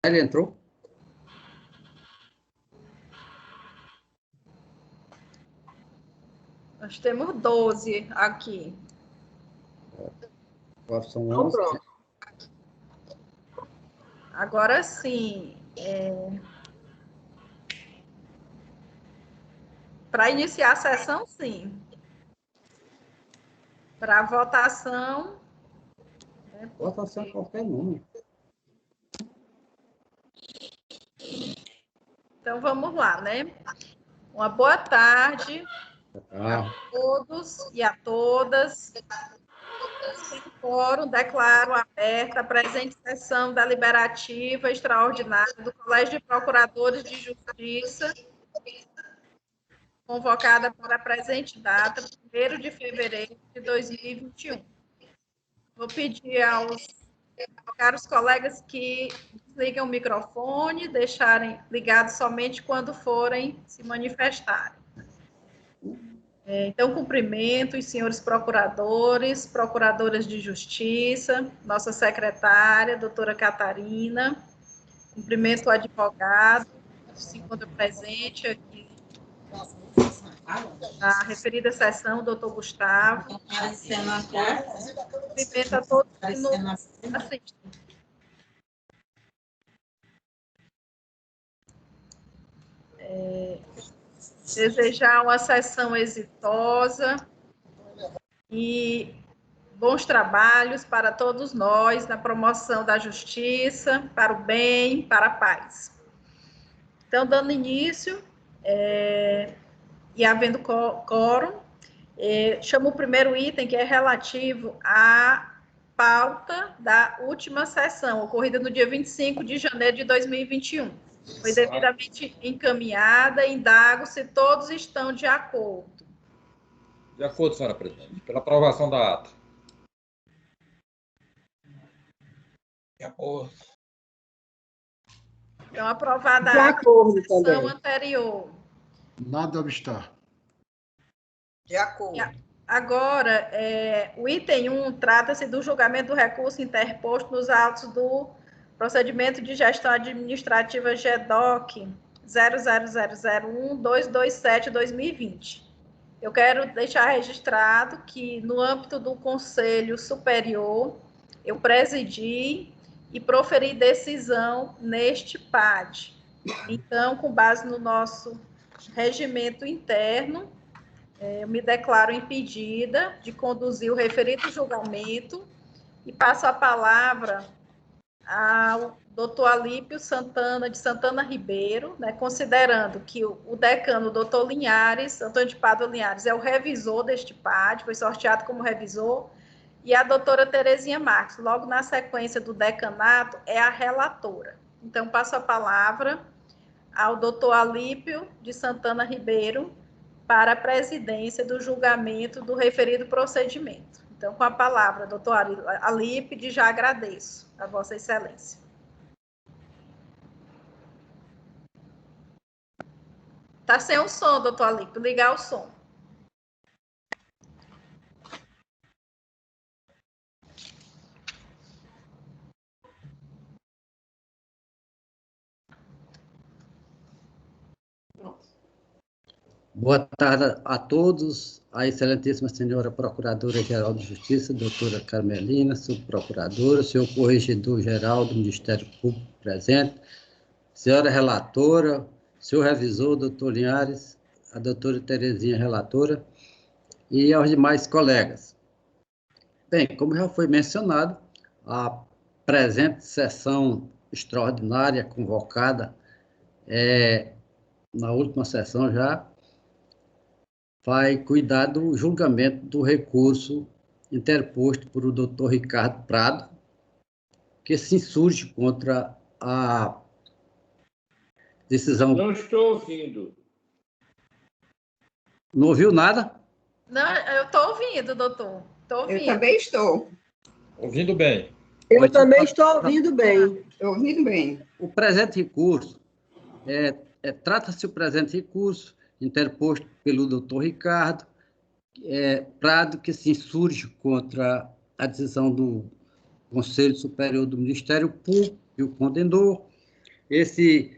Ele entrou? Nós temos 12 aqui. Agora são 11. Pronto. Agora sim. Para iniciar a sessão, sim. Para votação. Votação é qualquer número. Então, vamos lá, né? Uma boa tarde a todos e a todas. Sem quórum, declaro aberta a presente sessão deliberativa extraordinária do Colégio de Procuradores de Justiça, convocada para a presente data, 1º de fevereiro de 2021. Vou pedir aos caros colegas que desliguem o microfone, deixarem ligado somente quando forem se manifestarem. Então, cumprimento os senhores procuradores, procuradoras de justiça, nossa secretária, doutora Catarina, cumprimento o advogado, que se encontra presente aqui na referida sessão, doutor Gustavo. Cumprimento a todos que nos assistem. Desejar uma sessão exitosa e bons trabalhos para todos nós na promoção da justiça, para o bem, para a paz. Então, dando início, e havendo quórum, chamo o primeiro item, que é relativo à pauta da última sessão, ocorrida no dia 25 de janeiro de 2021. Foi devidamente encaminhada, indago se todos estão de acordo. De acordo, senhora presidente. Pela aprovação da ata. De acordo. Então, aprovada De a acordo sessão também. anterior. Nada a obstar. De acordo. Agora, o item 1 trata-se do julgamento do recurso interposto nos autos do procedimento de gestão administrativa GEDOC 00001-227-2020. Eu quero deixar registrado que, no âmbito do Conselho Superior, eu presidi e proferi decisão neste PAD. Então, com base no nosso regimento interno, eu me declaro impedida de conduzir o referido julgamento e passo a palavra ao doutor Alípio Santana, de Santana Ribeiro, né, considerando que o decano, o doutor Linhares, Antônio de Pádua Linhares, é o revisor deste PAD, foi sorteado como revisor, e a doutora Terezinha Marques, logo na sequência do decanato, é a relatora. Então, passo a palavra ao doutor Alípio de Santana Ribeiro para a presidência do julgamento do referido procedimento. Então, com a palavra, doutor Alípio, já agradeço a Vossa Excelência. Está sem o som, doutor Alípio, ligar o som. Boa tarde a todos, a excelentíssima senhora Procuradora-Geral de Justiça, doutora Carmelina, subprocuradora, senhor corregedor-geral do Ministério Público presente, senhora relatora, senhor revisor, doutor Linhares, a doutora Terezinha, relatora, e aos demais colegas. Bem, como já foi mencionado, a presente sessão extraordinária convocada na última sessão já vai cuidar do julgamento do recurso interposto por o doutor Ricardo Prado, que se insurge contra a decisão... Não estou ouvindo. Não ouviu nada? Não, eu estou ouvindo, doutor. Estou ouvindo. Eu também estou. Ouvindo bem. Eu também estou ouvindo bem. Estou ouvindo bem. O presente recurso, trata-se o presente recurso interposto pelo doutor Ricardo Prado, que se insurge contra a decisão do Conselho Superior do Ministério Público, que o condenou, esse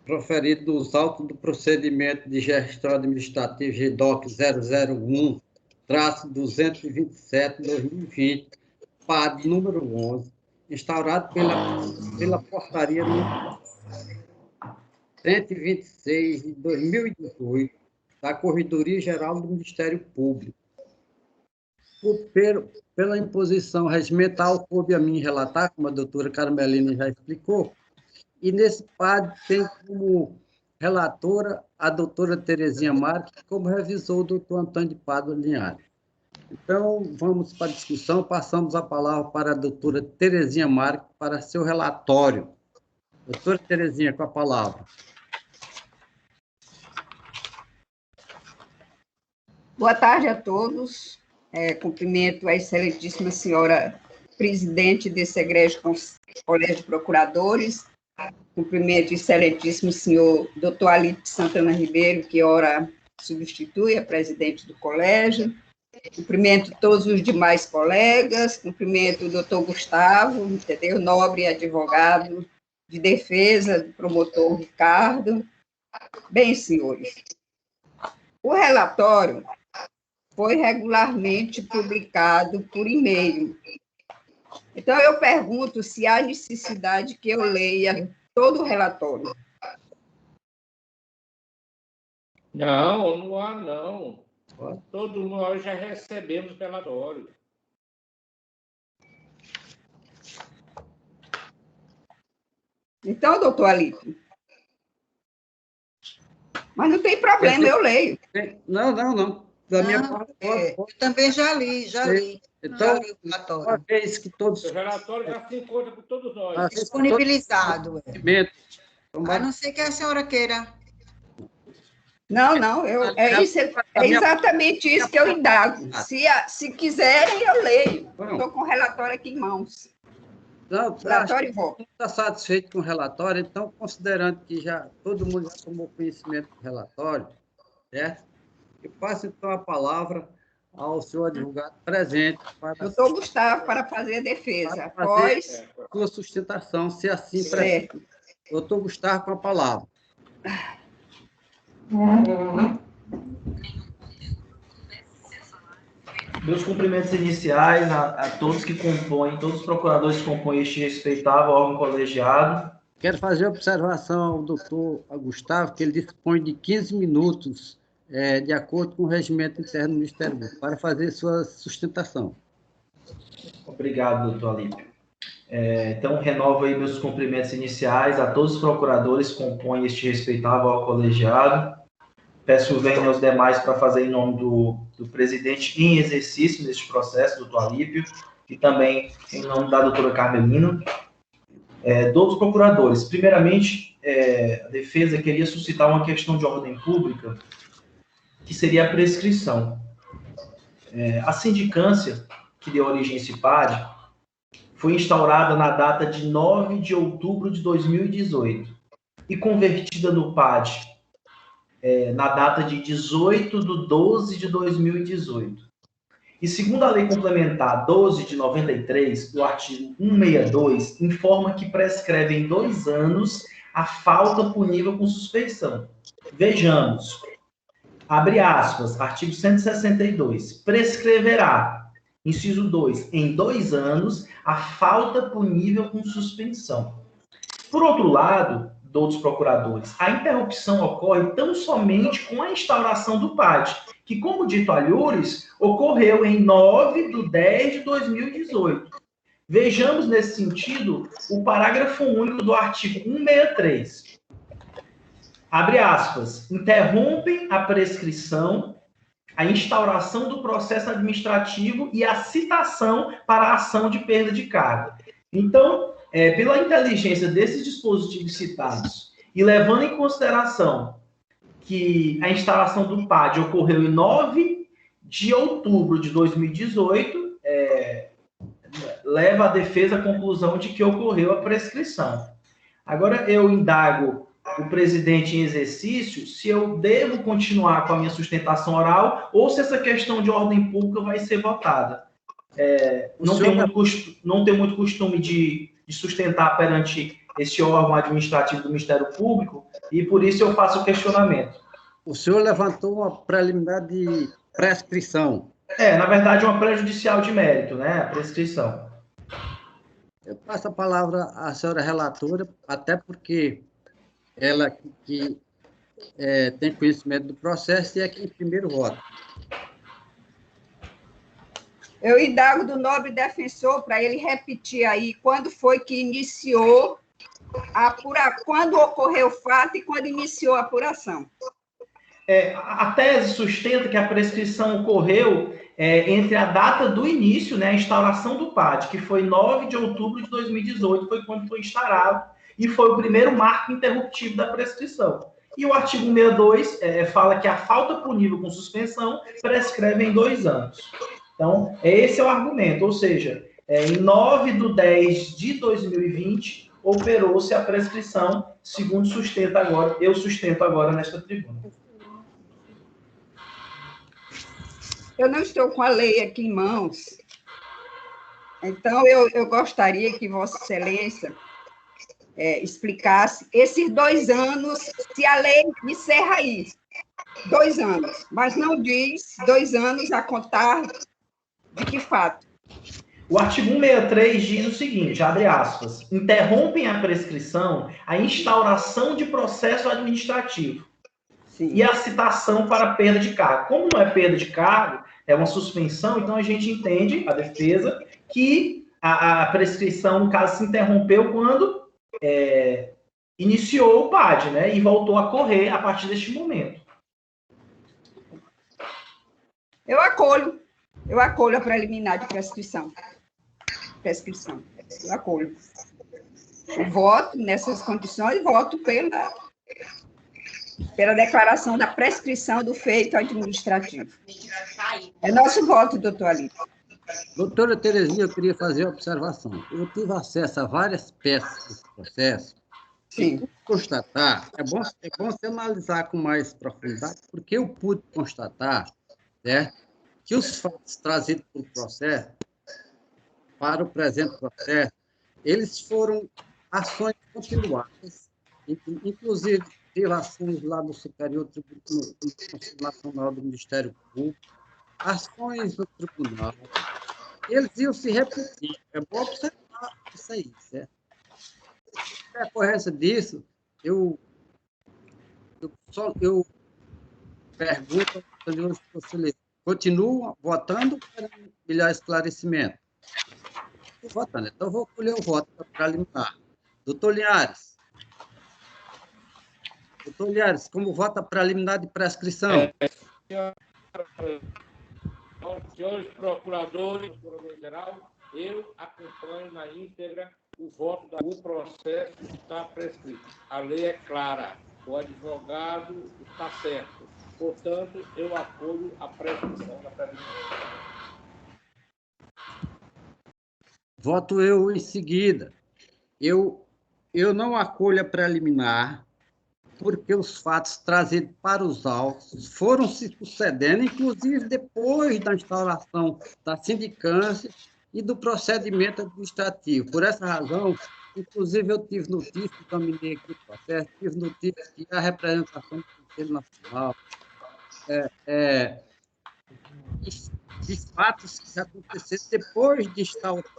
proferido nos autos do procedimento de gestão administrativa GDOC 001-227/2020, PAD número 11, instaurado pela portaria número 126 de 2018 da Corredoria Geral do Ministério Público. Pela imposição regimental, coube a mim relatar, como a doutora Carmelina já explicou, e nesse PAD tem como relatora a doutora Terezinha Marques, como revisor o doutor Antônio de Pádua Linhares. Então, vamos para a discussão, passamos a palavra para a doutora Terezinha Marques para seu relatório. Doutora Terezinha, com a palavra. Boa tarde a todos. Cumprimento a excelentíssima senhora presidente desse egrégio Colégio de Procuradores. Cumprimento o excelentíssimo senhor doutor Alípio Santana Ribeiro, que ora substitui a presidente do colégio. Cumprimento todos os demais colegas. Cumprimento o doutor Gustavo, entendeu? Nobre advogado de defesa do promotor Ricardo. Bem, senhores, o relatório foi regularmente publicado por e-mail. Então, eu pergunto se há necessidade que eu leia todo o relatório. Não, não há, não. Todos nós já recebemos o relatório. Então, doutor Alípio, mas não tem problema, eu leio. Não. Da minha parte, eu também já li. Então, o relatório. uma vez que todos... O relatório já se encontra por todos nós. Disponibilizado. A não ser que a senhora queira. Não, é exatamente isso que eu indago. Se quiserem, eu leio. Estou com o relatório aqui em mãos. Não, relatório e volta. Está satisfeito com o relatório, então, considerando que todo mundo já tomou conhecimento do relatório, certo? Eu passo, então, a palavra ao senhor advogado presente. Doutor Gustavo, para fazer a defesa. Após sua sustentação, se assim certo. Doutor Gustavo, com a palavra. Meus cumprimentos iniciais a todos que compõem, todos os procuradores que compõem este respeitável órgão colegiado. Quero fazer observação ao doutor Gustavo, que ele dispõe de 15 minutos, de acordo com o regimento interno do Ministério Público, para fazer sua sustentação. Obrigado, doutor Alípio. Então, renovo aí meus cumprimentos iniciais a todos os procuradores que compõem este respeitável órgão colegiado. Peço vênia aos demais para fazer em nome do presidente em exercício neste processo, doutor Alípio, e também em nome da doutora Carmelina. Dos procuradores, primeiramente, a defesa queria suscitar uma questão de ordem pública, que seria a prescrição. A sindicância que deu origem a esse PAD foi instaurada na data de 9 de outubro de 2018 e convertida no PAD na data de 18/12 de 2018. E segundo a Lei Complementar 12 de 93, o artigo 162 informa que prescreve em 2 anos a falta punível com suspeição. Vejamos. Abre aspas, artigo 162. Prescreverá, inciso 2, em 2 anos, a falta punível com suspensão. Por outro lado, dos procuradores, a interrupção ocorre tão somente com a instauração do PAD, que, como dito alhures, ocorreu em 9/10 de 2018. Vejamos, nesse sentido, o parágrafo único do artigo 163. Abre aspas, interrompem a prescrição, a instauração do processo administrativo e a citação para a ação de perda de cargo. Então, pela inteligência desses dispositivos citados e levando em consideração que a instalação do PAD ocorreu em 9 de outubro de 2018, leva a defesa à conclusão de que ocorreu a prescrição. Agora, eu indago o presidente em exercício, se eu devo continuar com a minha sustentação oral ou se essa questão de ordem pública vai ser votada. Não tenho muito costume de sustentar perante esse órgão administrativo do Ministério Público e por isso eu faço o questionamento. O senhor levantou uma preliminar de prescrição. Na verdade, uma prejudicial de mérito, né? A prescrição. Eu passo a palavra à senhora relatora, até porque ela que tem conhecimento do processo e é quem primeiro vota. Eu indago do nobre defensor para ele repetir aí quando foi que iniciou quando ocorreu o fato e quando iniciou a apuração. A tese sustenta que a prescrição ocorreu entre a data do início, né, a instauração do PAD, que foi 9 de outubro de 2018, foi quando foi instaurado, e foi o primeiro marco interruptivo da prescrição. E o artigo 162 fala que a falta punível com suspensão prescreve em 2 anos. Então, esse é o argumento, ou seja, em 9/10 de 2020, operou-se a prescrição, segundo eu sustento agora nesta tribuna. Eu não estou com a lei aqui em mãos, então eu gostaria que Vossa Excelência explicasse esses 2 anos, se a lei encerra isso, 2 anos, mas não diz 2 anos a contar de que fato. O artigo 163 diz o seguinte, abre aspas, interrompem a prescrição a instauração de processo administrativo. Sim. E a citação para perda de cargo. Como não é perda de cargo, é uma suspensão, então a gente entende, a defesa, que a prescrição, no caso, se interrompeu quando iniciou o PAD, né? E voltou a correr a partir deste momento. Eu acolho a preliminar de prescrição. Eu acolho. Eu voto nessas condições, voto pela declaração da prescrição do feito administrativo. É nosso voto, doutor Alípio. Doutora Terezinha, eu queria fazer uma observação. Eu tive acesso a várias peças desse processo. Sim. E constatar, é bom você analisar com mais profundidade, porque eu pude constatar, certo, que os fatos trazidos pelo processo, para o presente processo, eles foram ações continuadas, inclusive ações lá no Superior Tribunal, no Conselho Nacional do Ministério Público, ações no tribunal, eles iam se repetir. É bom observar isso aí, certo? A decorrência disso, eu pergunto aos senhores conselheiros, continuam votando para melhor esclarecimento? Estou votando, então vou colher o voto para liminar. Doutor Linhares, como vota para liminar de prescrição? Senhores procuradores, procurador-geral, eu acompanho na íntegra o voto do processo que está prescrito. A lei é clara, o advogado está certo. Portanto, eu apoio a prescrição da preliminar. Voto eu em seguida. Eu não acolho a preliminar, porque os fatos trazidos para os autos foram se sucedendo, inclusive depois da instauração da sindicância e do procedimento administrativo. Por essa razão, inclusive, eu tive notícia, examinei aqui o processo, tive notícia que a representação do Conselho Nacional de fatos que aconteceram depois de instauração.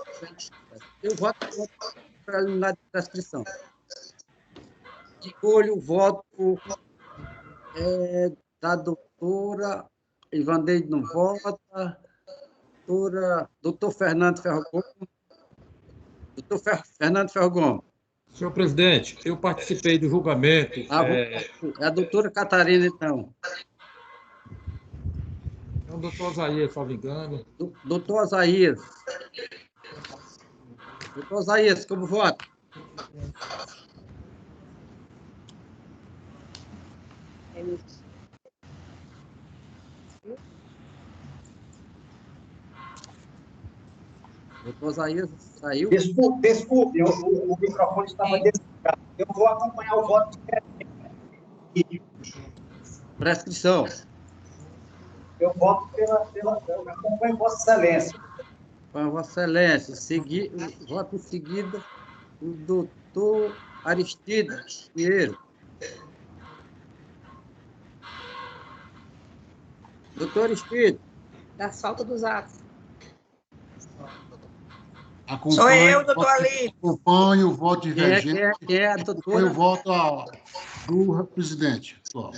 Eu voto contra a preliminar de prescrição. Escolho o voto da doutora Ivandeide não vota, doutor Fernando Ferro Gomes. Doutor Fernando Ferro Gomes. Senhor presidente, eu participei do julgamento. É a doutora Catarina, então. É o doutor Osaías, se não me engano. Doutor Osaías. Doutor Osaías, como vota? Doutor Osaías saiu. Desculpe, o microfone estava desligado. Eu vou acompanhar o voto de Prescrição. Eu voto eu acompanho Vossa Excelência. Para Vossa Excelência. Voto em seguida o doutor Aristides Pinheiro. Doutor Aristides. Das faltas dos atos. Sou eu, doutor Ali. Acompanho o voto divergente. Quem é a doutora? Foi o voto do presidente. Só.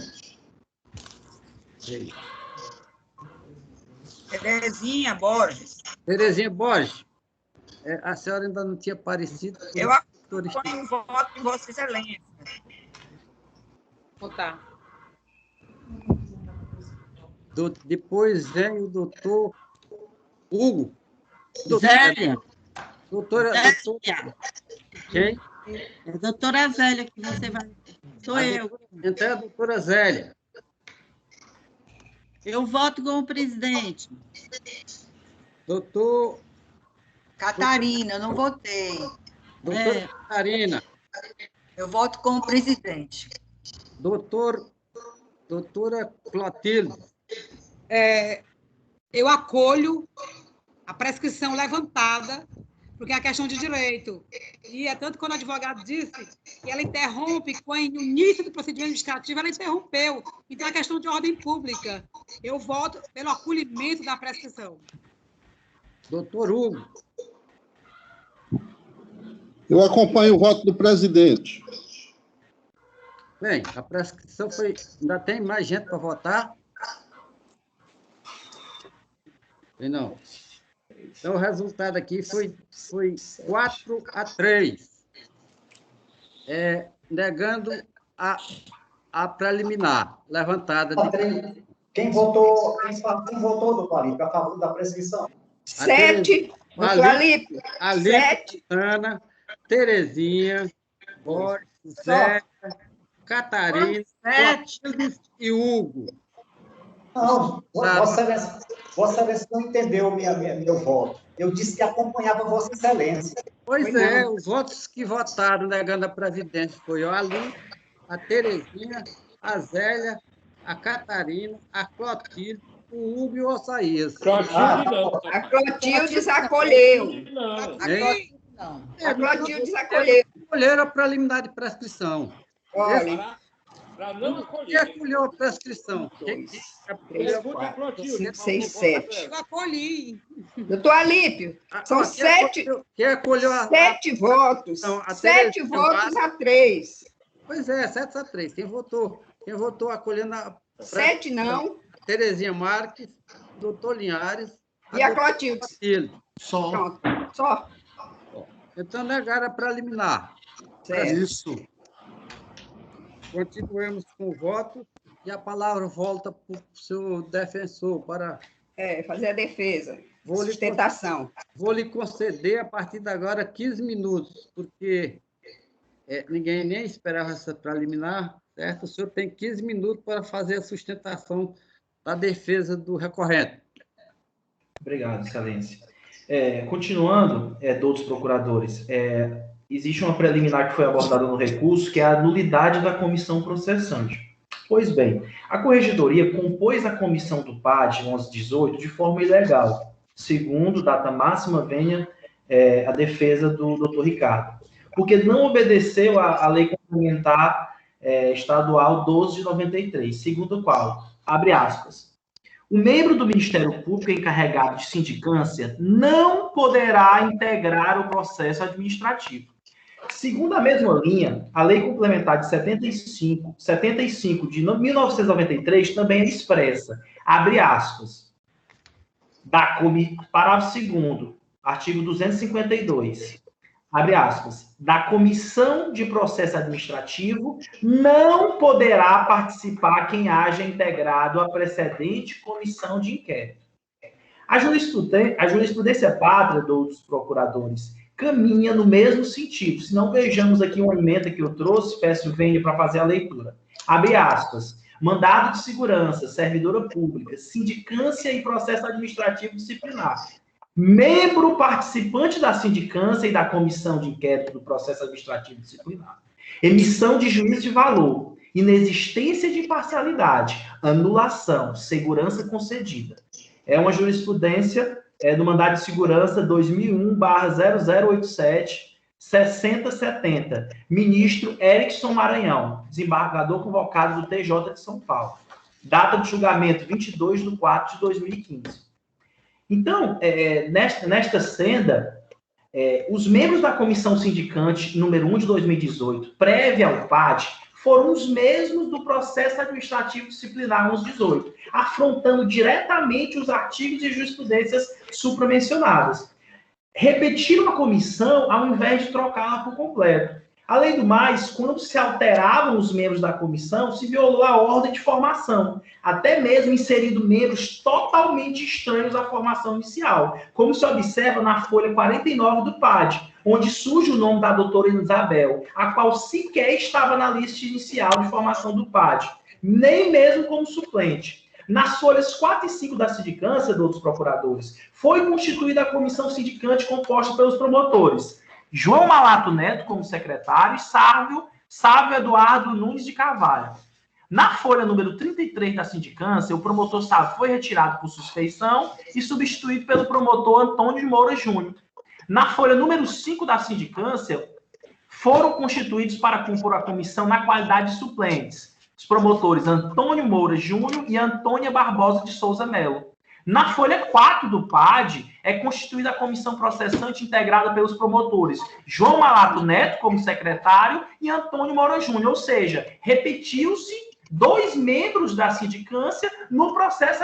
Terezinha Borges. Terezinha Borges. A senhora ainda não tinha aparecido. Eu acompanho o voto de Vossa Excelência. Votar. Depois vem o doutor Hugo. Zélia. Doutora. Quem? É a doutora Zélia que você vai. Sou eu. Então é a doutora Zélia. Eu voto como presidente. Doutor. Catarina, eu não votei. Doutora Catarina. Eu voto como presidente. Doutora Clotilde. Eu acolho a prescrição levantada, porque é a questão de direito. E é tanto quando o advogado disse que ela interrompe, no início do procedimento administrativo, ela interrompeu. Então, é questão de ordem pública. Eu voto pelo acolhimento da prescrição. Doutor Hugo. Eu acompanho o voto do presidente. Bem, a prescrição foi... Ainda tem mais gente para votar? Não. Então, o resultado aqui foi 4-3. Negando a preliminar, levantada. Quem votou, doutor Alípio, a favor da prescrição? 7, doutor Alípio. Alípio, Ana, Terezinha, Borges, Zé, Catarina, 7 e Hugo. Não, Vossa Excelência não entendeu meu voto. Eu disse que acompanhava Vossa Excelência. Pois é, os votos que votaram negando a presidência foi o Ali, a Terezinha, a Zélia, a Catarina, a Clotilde, o Hugo e o Osaías. A Clotilde acolheu. A Clotilde acolheu. Acolheram a preliminar de prescrição. Olha. Quem acolheu a prescrição? 3, 4, 5, 6, 7. Eu acolhi. Doutor Alípio, são 7 votos. Não, 7 votos a 3. Pois é, 7-3. Quem votou acolhendo a... 7 não. A Terezinha Marques, doutor Linhares... E a Clotilde. Só. Pronto, só. Então, negaram a preliminar. Certo. Isso. Continuemos com o voto e a palavra volta para o seu defensor para... fazer a defesa, sustentação. Vou lhe conceder, a partir de agora, 15 minutos, porque ninguém nem esperava essa preliminar, certo? O senhor tem 15 minutos para fazer a sustentação da defesa do recorrente. Obrigado, Excelência. Continuando, todos os procuradores, existe uma preliminar que foi abordada no recurso, que é a nulidade da comissão processante. Pois bem, a Corregedoria compôs a comissão do PAD 1118 de forma ilegal, segundo data máxima venha a defesa do Dr. Ricardo, porque não obedeceu à lei complementar estadual 12 de 93, segundo a qual, abre aspas, o membro do Ministério Público encarregado de sindicância não poderá integrar o processo administrativo. Segundo a mesma linha, a Lei Complementar de 75 de 1993 também expressa, abre aspas, parágrafo 2º, artigo 252, abre aspas, da Comissão de Processo Administrativo não poderá participar quem haja integrado a precedente comissão de inquérito. A jurisprudência pátria dos procuradores caminha no mesmo sentido. Se não, vejamos aqui uma emenda que eu trouxe, peço venha para fazer a leitura. Abre aspas, mandado de segurança, servidora pública, sindicância e processo administrativo disciplinar. Membro participante da sindicância e da comissão de inquérito do processo administrativo disciplinar. Emissão de juízo de valor inexistência de imparcialidade, anulação, segurança concedida. É uma jurisprudência do Mandado de Segurança 2001/0087, 6070, ministro Erickson Maranhão, desembargador convocado do TJ de São Paulo. Data de julgamento 22/4/2015. Então, nesta senda, os membros da comissão sindicante número 1 de 2018, prévia ao PAD, foram os mesmos do processo administrativo disciplinar 1118, afrontando diretamente os artigos e jurisprudências supramencionadas. Repetiram a comissão ao invés de trocá-la por completo. Além do mais, quando se alteravam os membros da comissão, se violou a ordem de formação, até mesmo inserindo membros totalmente estranhos à formação inicial, como se observa na folha 49 do PAD, onde surge o nome da doutora Isabel, a qual sequer estava na lista inicial de formação do PAD, nem mesmo como suplente. Nas folhas 4 e 5 da sindicância, dos procuradores, foi constituída a comissão sindicante composta pelos promotores João Malato Neto como secretário e Sávio Eduardo Nunes de Carvalho. Na folha número 33 da sindicância, o promotor Sávio foi retirado por suspeição e substituído pelo promotor Antônio de Moura Júnior. Na folha número 5 da sindicância, foram constituídos para compor a comissão na qualidade de suplentes os promotores Antônio Moura Júnior e Antônia Barbosa de Souza Melo. Na folha 4 do PAD, é constituída a comissão processante integrada pelos promotores João Malato Neto como secretário e Antônio Moura Júnior, ou seja, repetiu-se 2 membros da sindicância no processo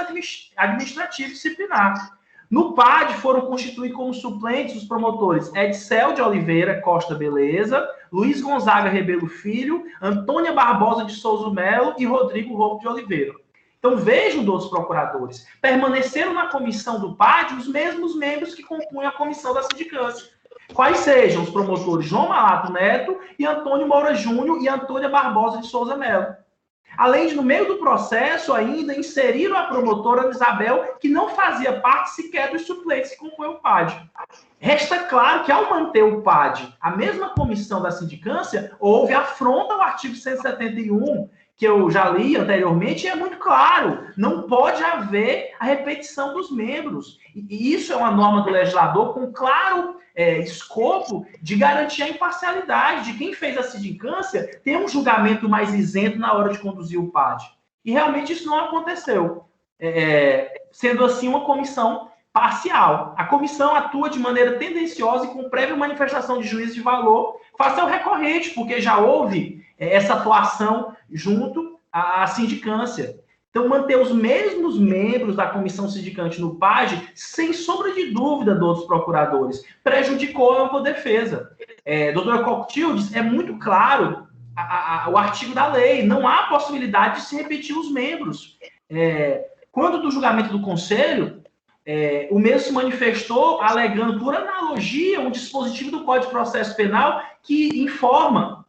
administrativo disciplinar. No PAD foram constituídos como suplentes os promotores Edcel de Oliveira Costa Beleza, Luiz Gonzaga Rebelo Filho, Antônia Barbosa de Souza Melo e Rodrigo Roupo de Oliveira. Então, vejam, dos procuradores, permaneceram na comissão do PAD os mesmos membros que compunham a comissão da sindicância. Quais sejam os promotores João Malato Neto e Antônio Moura Júnior e Antônia Barbosa de Souza Melo. Além de, no meio do processo, ainda inseriram a promotora Isabel, que não fazia parte sequer dos suplentes que compõem o PAD. Resta claro que, ao manter o PAD, a mesma comissão da sindicância, houve afronta ao artigo 171, que eu já li anteriormente, e é muito claro, não pode haver a repetição dos membros. E isso é uma norma do legislador com claro escopo de garantir a imparcialidade de quem fez a sindicância ter um julgamento mais isento na hora de conduzir o PAD. E realmente isso não aconteceu, sendo assim uma comissão parcial. A comissão atua de maneira tendenciosa e com prévia manifestação de juízo de valor face ao recorrente, porque já houve essa atuação junto à sindicância. Então, manter os mesmos membros da comissão sindicante no PAD, sem sombra de dúvida dos outros procuradores, prejudicou a ampla defesa. Doutora Cocktildes, é muito claro o artigo da lei, não há possibilidade de se repetir os membros. Quando do julgamento do Conselho, o mesmo se manifestou alegando, por analogia, um dispositivo do Código de Processo Penal que informa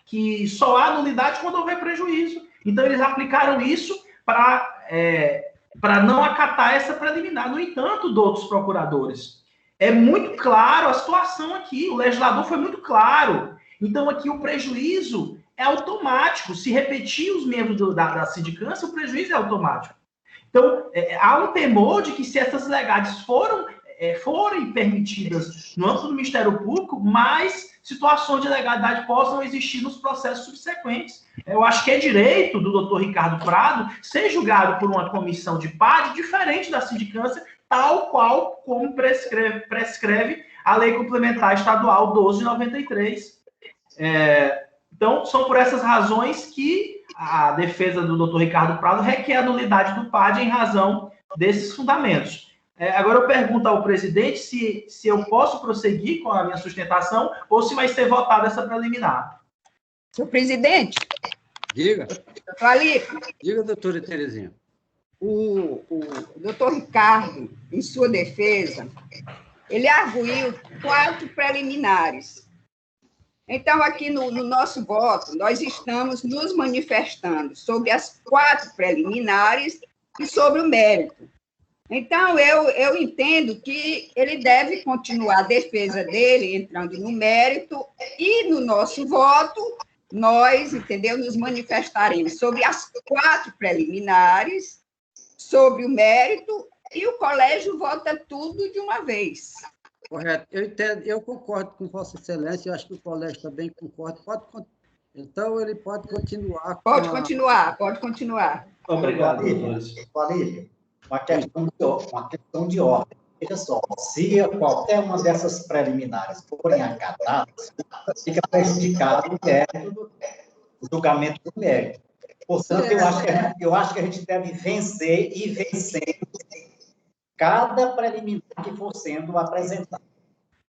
que só há nulidade quando houver prejuízo. Então, eles aplicaram isso para não acatar essa preliminar. No entanto, outros procuradores, é muito claro a situação aqui, o legislador foi muito claro. Então, aqui o prejuízo é automático. Se repetir os membros da sindicância, o prejuízo é automático. Então, há um temor de que, se essas ilegalidades forem permitidas no âmbito do Ministério Público, mais situações de ilegalidade possam existir nos processos subsequentes. Eu acho que é direito do doutor Ricardo Prado ser julgado por uma comissão de PAD diferente da sindicância, tal qual como prescreve a Lei Complementar Estadual 12 de 93. Então, são por essas razões que a defesa do doutor Ricardo Prado requer a nulidade do PAD em razão desses fundamentos. Agora eu pergunto ao presidente se eu posso prosseguir com a minha sustentação ou se vai ser votada essa preliminar. Senhor presidente. Diga. Diga, doutora Terezinha. O doutor Ricardo, em sua defesa, ele arguiu 4 preliminares. Então, aqui no nosso voto, nós estamos nos manifestando sobre as 4 preliminares e sobre o mérito. Então, eu entendo que ele deve continuar a defesa dele, entrando no mérito, e no nosso voto, nós, entendeu, nos manifestaremos sobre as 4 preliminares, sobre o mérito, e o colégio vota tudo de uma vez. Correto. Eu entendo, eu concordo com Vossa Excelência, eu acho que o colégio também concorda. Então, ele pode continuar. Pode continuar. Obrigado, Valírio, uma questão de ordem. Veja só, se qualquer uma dessas preliminares forem acatadas, fica prejudicado o mérito, o julgamento do mérito. Portanto, eu acho que a gente deve vencer e vencer cada preliminar que for sendo apresentado.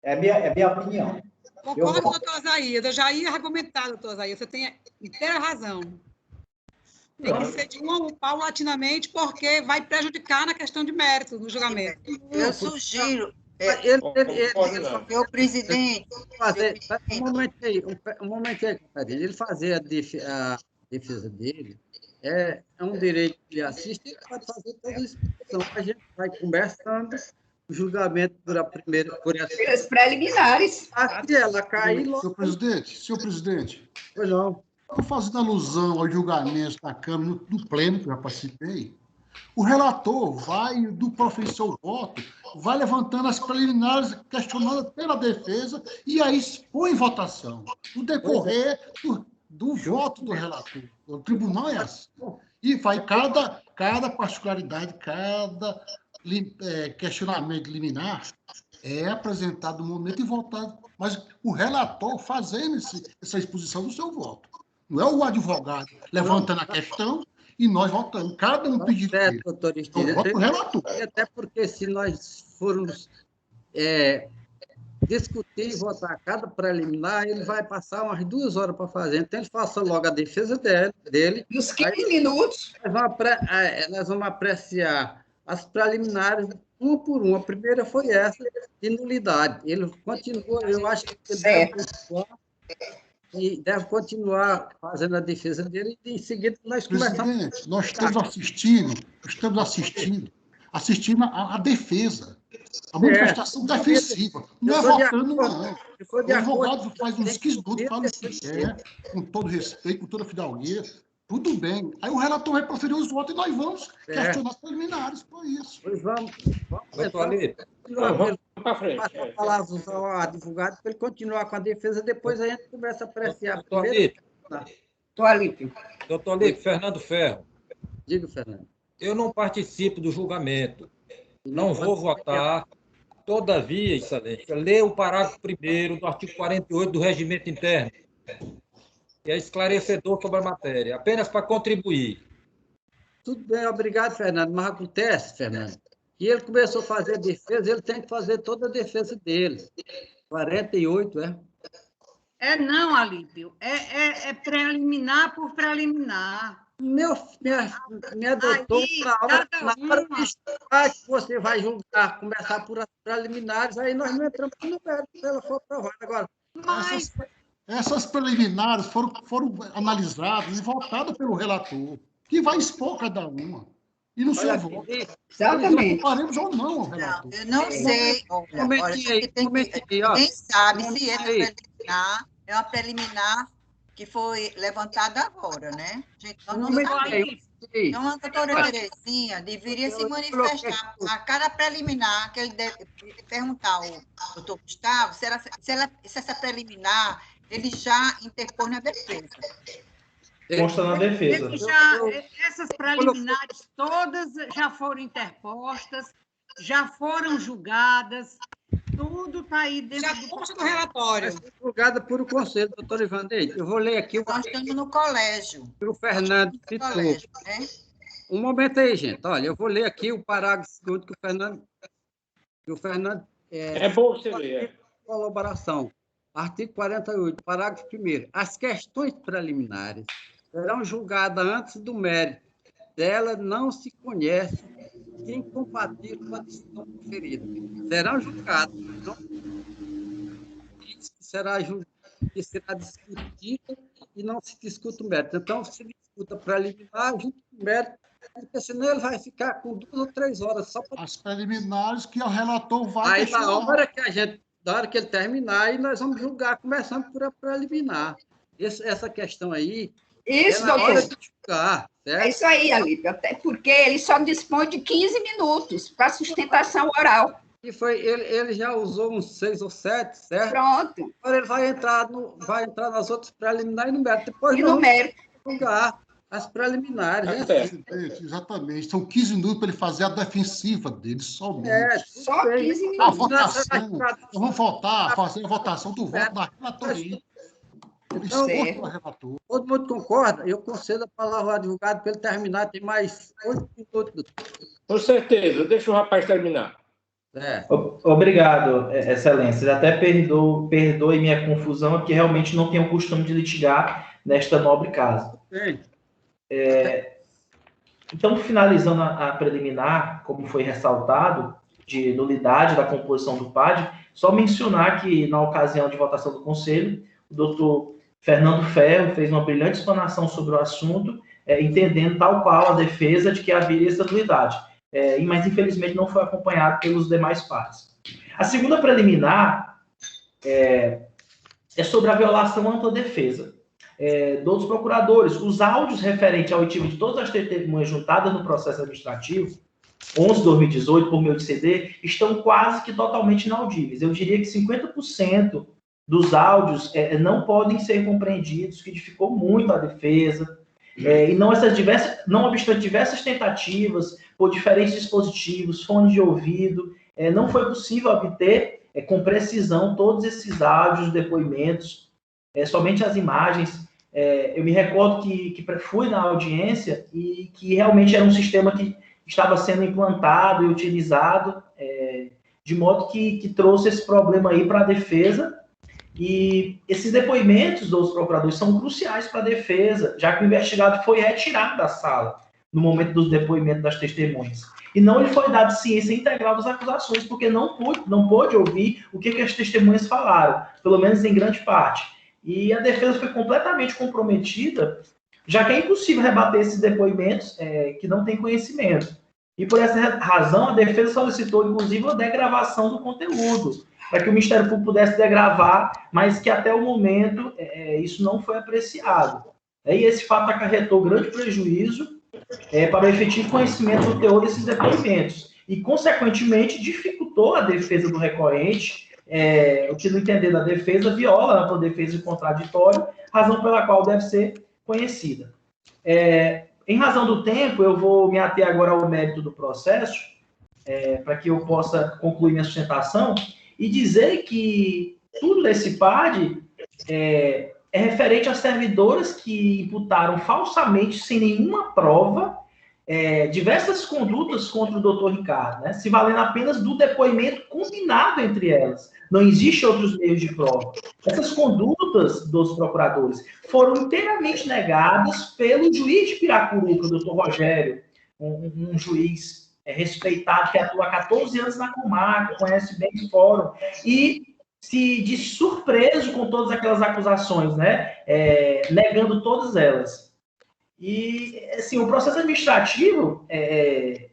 É minha opinião. Concordo, doutor Azaías. Eu já ia argumentar, doutor Azaías. Você tem inteira razão. Tem que ser de um paulatinamente, porque vai prejudicar na questão de mérito, no julgamento. Eu sugiro, Senhor presidente. Um momento aí, compadre. Ele fazer a defesa dele é um direito que ele assiste, ele pode fazer toda a exposição. A gente vai conversando, o julgamento por as preliminares. Até ela cair logo. Senhor presidente. Pois não. Estou fazendo alusão ao julgamento da Câmara no pleno, que eu já participei. O relator vai, do professor voto, vai levantando as preliminares questionadas pela defesa e aí expõe em votação. No decorrer do voto do relator. O tribunal é assim. E vai cada particularidade, cada questionamento liminar é apresentado no momento e votado. Mas o relator fazendo essa exposição do seu voto. Não é o advogado levantando a questão e nós votamos. Cada um pedindo. Certo, doutor Estênio. Voto relator. Até porque se nós formos discutir e votar cada preliminar, ele vai passar umas 2 horas para fazer. Então, ele faça logo a defesa dele. Nos 15 minutos. Nós vamos apreciar as preliminares, uma por uma. A primeira foi essa, de nulidade. Ele continua, eu acho que ele deve continuar fazendo a defesa dele e, em seguida, nós começamos... Presidente, nós estamos assistindo a defesa, a manifestação defensiva. Não é votando, não. O advogado faz uns 15 minutos, fala o que quer, com todo respeito, com toda a fidalguia, tudo bem. Aí o relator vai proferir os votos e nós vamos questionar os preliminares, por isso. Pois vamos. Vamos para frente. Passar a palavra ao advogado para ele continuar com a defesa, depois a gente começa a apreciar. Doutor Alípio. Doutor Alípio, Fernando Ferro. Diga, Fernando. Eu não participo do julgamento. Não vou votar. Todavia, excelência, lê o parágrafo 1º do artigo 48 do Regimento Interno, que é esclarecedor sobre a matéria, apenas para contribuir. Tudo bem, obrigado, Fernando. Mas acontece, Fernando, que ele começou a fazer a defesa, ele tem que fazer toda a defesa dele. 48, Não, Alípio. É preliminar por preliminar. Minha doutora, na hora que você vai julgar, começar por as preliminares, aí nós não entramos no mérito, se ela for aprovada. Agora, essas preliminares foram analisadas e votadas pelo relator, que vai expor cada uma. E no seu voto. Exatamente. Faremos ou não o relator. Eu não sei. Ninguém sabe se essa preliminar é uma preliminar que foi levantada agora, né? Gente, nós não sabemos. Então, a doutora Terezinha deveria se manifestar a cada preliminar, que ele deve perguntar ao doutor Gustavo se essa preliminar ele já interpôs na defesa. Consta na defesa. Essas preliminares todas já foram interpostas, já foram julgadas, tudo está aí dentro do relatório. Julgada por o conselho, doutor Ivanei. Eu vou ler aqui. Nós estamos no colégio. O Fernando citou. Né? Um momento aí, gente. Olha, eu vou ler aqui o parágrafo segundo que o Fernando... É bom você ler. Colaboração. Artigo 48, parágrafo 1º. As questões preliminares serão julgadas antes do mérito. Dela não se conhece incompatível com a decisão proferida. Serão julgadas. Não... será discutido e não se discute o mérito. Então, se discuta preliminar, junto com o mérito, porque senão ele vai ficar com 2 ou 3 horas só para... As preliminares que o relator vai... Aí, na hora que ele terminar, aí nós vamos julgar, começando por a preliminar. essa questão aí Isso, é na hora doutor. de julgar, certo? É isso aí, Alípio, até porque ele só dispõe de 15 minutos para sustentação oral. E ele já usou uns 6 ou 7, certo? Pronto. Agora ele vai entrar nas outras preliminares e no mérito. Depois E no mérito. julgar as preliminares. Exatamente. São 15 minutos para ele fazer a defensiva dele somente. Só 15 minutos. A votação. Vamos fazer a votação do voto da relatoria. Todo mundo concorda? Eu concedo a palavra ao advogado para ele terminar. Tem mais 8 minutos. Com certeza. Deixa o rapaz terminar. Obrigado, Excelência. Até perdoe minha confusão, porque realmente não tenho o costume de litigar nesta nobre casa. Então, finalizando a preliminar, como foi ressaltado, de nulidade da composição do PAD, só mencionar que, na ocasião de votação do Conselho, o doutor Fernando Ferro fez uma brilhante explanação sobre o assunto, entendendo tal qual a defesa de que haveria essa nulidade. Mas, infelizmente, não foi acompanhado pelos demais partes. A segunda preliminar é sobre a violação ampla defesa dos procuradores. Os áudios referentes ao oitivo de todas as testemunhas juntadas no processo administrativo, 11/2018, por meio de CD, estão quase que totalmente inaudíveis. Eu diria que 50% dos áudios não podem ser compreendidos, que dificultou muito a defesa. E não obstante diversas tentativas, por diferentes dispositivos, fone de ouvido, não foi possível obter com precisão todos esses áudios, depoimentos, somente as imagens. Eu me recordo que fui na audiência e que realmente era um sistema que estava sendo implantado e utilizado, de modo que trouxe esse problema aí para a defesa. E esses depoimentos dos procuradores são cruciais para a defesa, já que o investigado foi retirado da sala no momento dos depoimentos das testemunhas. E não lhe foi dado ciência integral das acusações, porque não pôde ouvir o que as testemunhas falaram, pelo menos em grande parte. E a defesa foi completamente comprometida, já que é impossível rebater esses depoimentos que não têm conhecimento. E por essa razão, a defesa solicitou, inclusive, a degravação do conteúdo, para que o Ministério Público pudesse degravar, mas que até o momento isso não foi apreciado. E esse fato acarretou grande prejuízo para o efetivo conhecimento do teor desses depoimentos e, consequentemente, dificultou a defesa do recorrente, o que, no entender da defesa, viola a ampla defesa de contraditório, razão pela qual deve ser conhecida. Em razão do tempo, eu vou me ater agora ao mérito do processo, para que eu possa concluir minha sustentação, e dizer que tudo desse PAD é referente a servidoras que imputaram falsamente, sem nenhuma prova, diversas condutas contra o doutor Ricardo, né, se valendo apenas do depoimento combinado entre elas. Não existem outros meios de prova. Essas condutas dos procuradores foram inteiramente negadas pelo juiz de Piracuruca, o doutor Rogério, um juiz respeitado, que atua há 14 anos na comarca, conhece bem o fórum, e se diz surpreso com todas aquelas acusações, né, negando todas elas. E, assim, o processo administrativo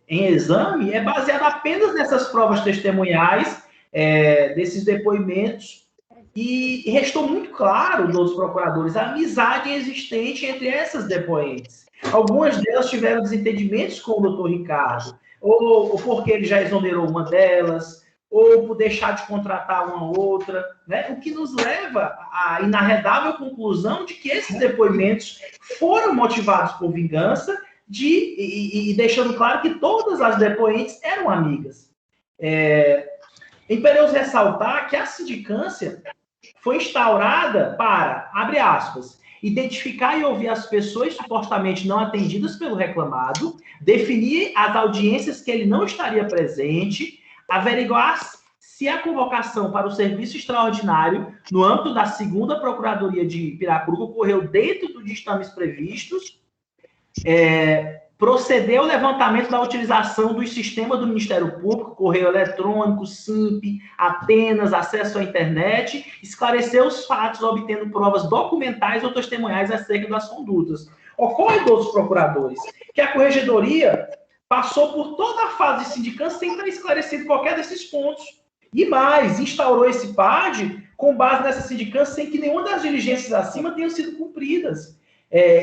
em exame é baseado apenas nessas provas testemunhais, desses depoimentos, e restou muito claro dos procuradores a amizade existente entre essas depoentes. Algumas delas tiveram desentendimentos com o doutor Ricardo, ou porque ele já exonerou uma delas, ou por deixar de contratar uma outra, né? O que nos leva à inarredável conclusão de que esses depoimentos foram motivados por vingança, e deixando claro que todas as depoentes eram amigas. É imperioso ressaltar que a sindicância foi instaurada para, abre aspas, identificar e ouvir as pessoas supostamente não atendidas pelo reclamado, definir as audiências que ele não estaria presente, averiguar se a convocação para o serviço extraordinário no âmbito da 2ª Procuradoria de Piracuruca ocorreu dentro dos ditames previstos, proceder ao levantamento da utilização dos sistemas do Ministério Público, correio eletrônico, SIMP, Atenas, acesso à internet, esclarecer os fatos, obtendo provas documentais ou testemunhais acerca das condutas. Ocorre dos procuradores que a Corregedoria passou por toda a fase de sindicância sem ter esclarecido qualquer desses pontos. E mais, instaurou esse PAD com base nessa sindicância sem que nenhuma das diligências acima tenham sido cumpridas.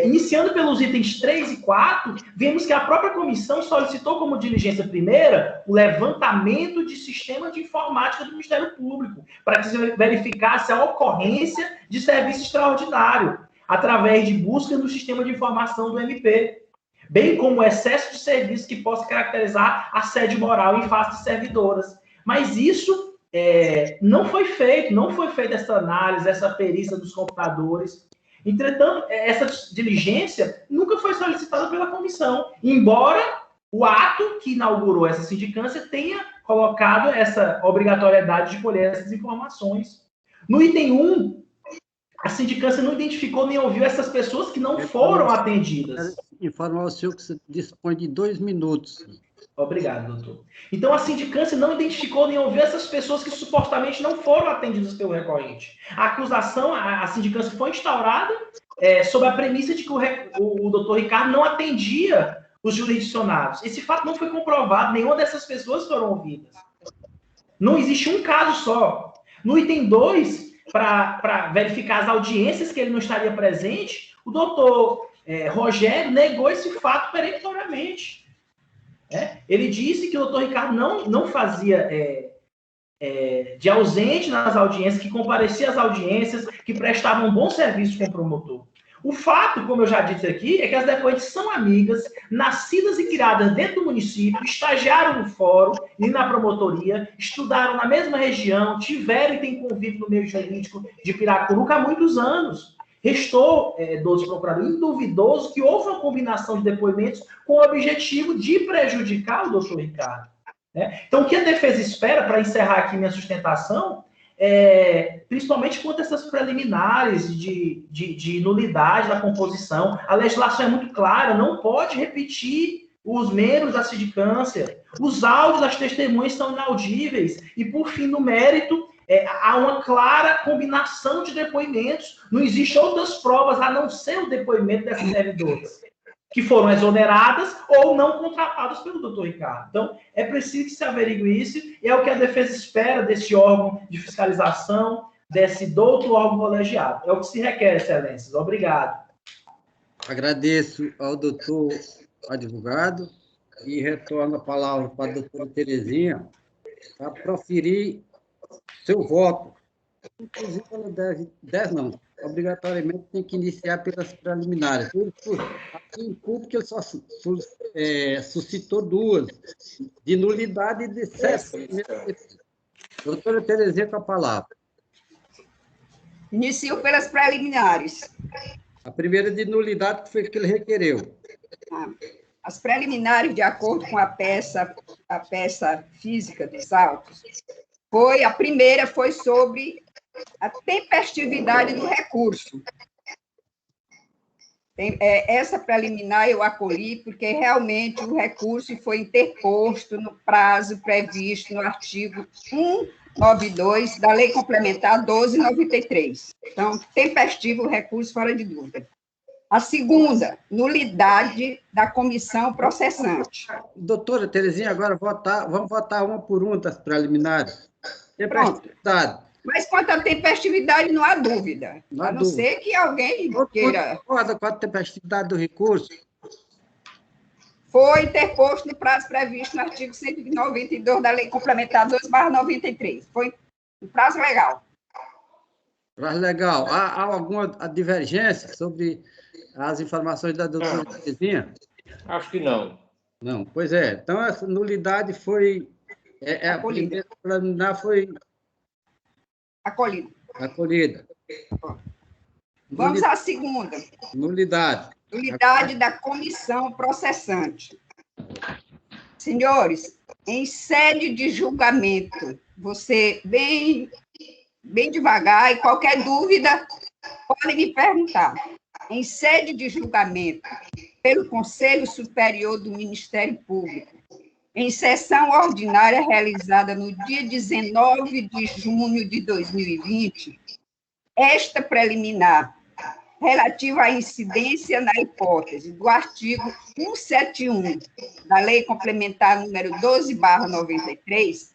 Iniciando pelos itens 3 e 4, vemos que a própria comissão solicitou como diligência primeira o levantamento de sistema de informática do Ministério Público, para que se verificasse a ocorrência de serviço extraordinário, através de busca no sistema de informação do MP, bem como o excesso de serviço que possa caracterizar assédio moral em face de servidoras. Mas isso não foi feita essa análise, essa perícia dos computadores. Entretanto, essa diligência nunca foi solicitada pela comissão, embora o ato que inaugurou essa sindicância tenha colocado essa obrigatoriedade de colher essas informações. No item 1, a sindicância não identificou nem ouviu essas pessoas que não foram atendidas. Informar o senhor que você dispõe de 2 minutos. Obrigado, doutor. Então, a sindicância não identificou nem ouviu essas pessoas que supostamente não foram atendidas pelo recorrente. A acusação, a sindicância foi instaurada sob a premissa de que o doutor Ricardo não atendia os jurisdicionados. Esse fato não foi comprovado, nenhuma dessas pessoas foram ouvidas. Não existe um caso só. No item 2, para verificar as audiências que ele não estaria presente, o doutor Rogério negou esse fato peremptoriamente. Ele disse que o doutor Ricardo não fazia de ausente nas audiências, que comparecia às audiências, que prestava um bom serviço com o promotor. O fato, como eu já disse aqui, é que as depoentes são amigas, nascidas e criadas dentro do município, estagiaram no fórum e na promotoria, estudaram na mesma região, tiveram e têm convívio no meio jurídico de Piracuruca há muitos anos. Restou, 12 procuradores, induvidoso que houve uma combinação de depoimentos com o objetivo de prejudicar o doutor Ricardo. Então, o que a defesa espera, para encerrar aqui minha sustentação, principalmente quanto a essas preliminares de nulidade da composição, a legislação é muito clara, não pode repetir os membros da sindicância, os áudios das testemunhas são inaudíveis, e, por fim, no mérito, há uma clara combinação de depoimentos. Não existem outras provas a não ser o depoimento dessas servidoras, que foram exoneradas ou não contratadas pelo doutor Ricardo. Então, é preciso que se averigue isso, e é o que a defesa espera desse órgão de fiscalização, desse douto órgão colegiado. É o que se requer, excelências. Obrigado. Agradeço ao doutor advogado e retorno a palavra para a doutora Terezinha para proferir seu voto. Inclusive, ela obrigatoriamente tem que iniciar pelas preliminares. Aqui em público, ele só suscitou 2, de nulidade e de excesso. Doutora Terezinha, com a palavra. Inicio pelas preliminares. A primeira de nulidade, que foi que ele requereu. As preliminares, de acordo com a peça física dos autos, a primeira foi sobre a tempestividade do recurso. Essa preliminar eu acolhi, porque realmente o recurso foi interposto no prazo previsto no artigo 192 da Lei Complementar 1293. Então, tempestivo o recurso, fora de dúvida. A segunda, nulidade da comissão processante. Doutora Terezinha, agora vamos votar uma por uma das preliminares. Pronto. Mas quanto à tempestividade, não há dúvida. A não ser que alguém queira... Concorda com a tempestividade do recurso? Foi interposto no prazo previsto no artigo 192 da Lei Complementar 2/93. Foi um prazo legal. Prazo legal. Há alguma divergência sobre as informações da doutora Terezinha? Acho que não. Não, pois é. Então, essa nulidade foi... a primeira preliminar foi... Acolhida. Vamos à segunda. Nulidade. Nulidade da comissão processante. Senhores, em sede de julgamento, você bem devagar, e qualquer dúvida, pode me perguntar. Em sede de julgamento, pelo Conselho Superior do Ministério Público, em sessão ordinária realizada no dia 19 de junho de 2020, esta preliminar relativa à incidência na hipótese do artigo 171 da Lei Complementar número 12/93,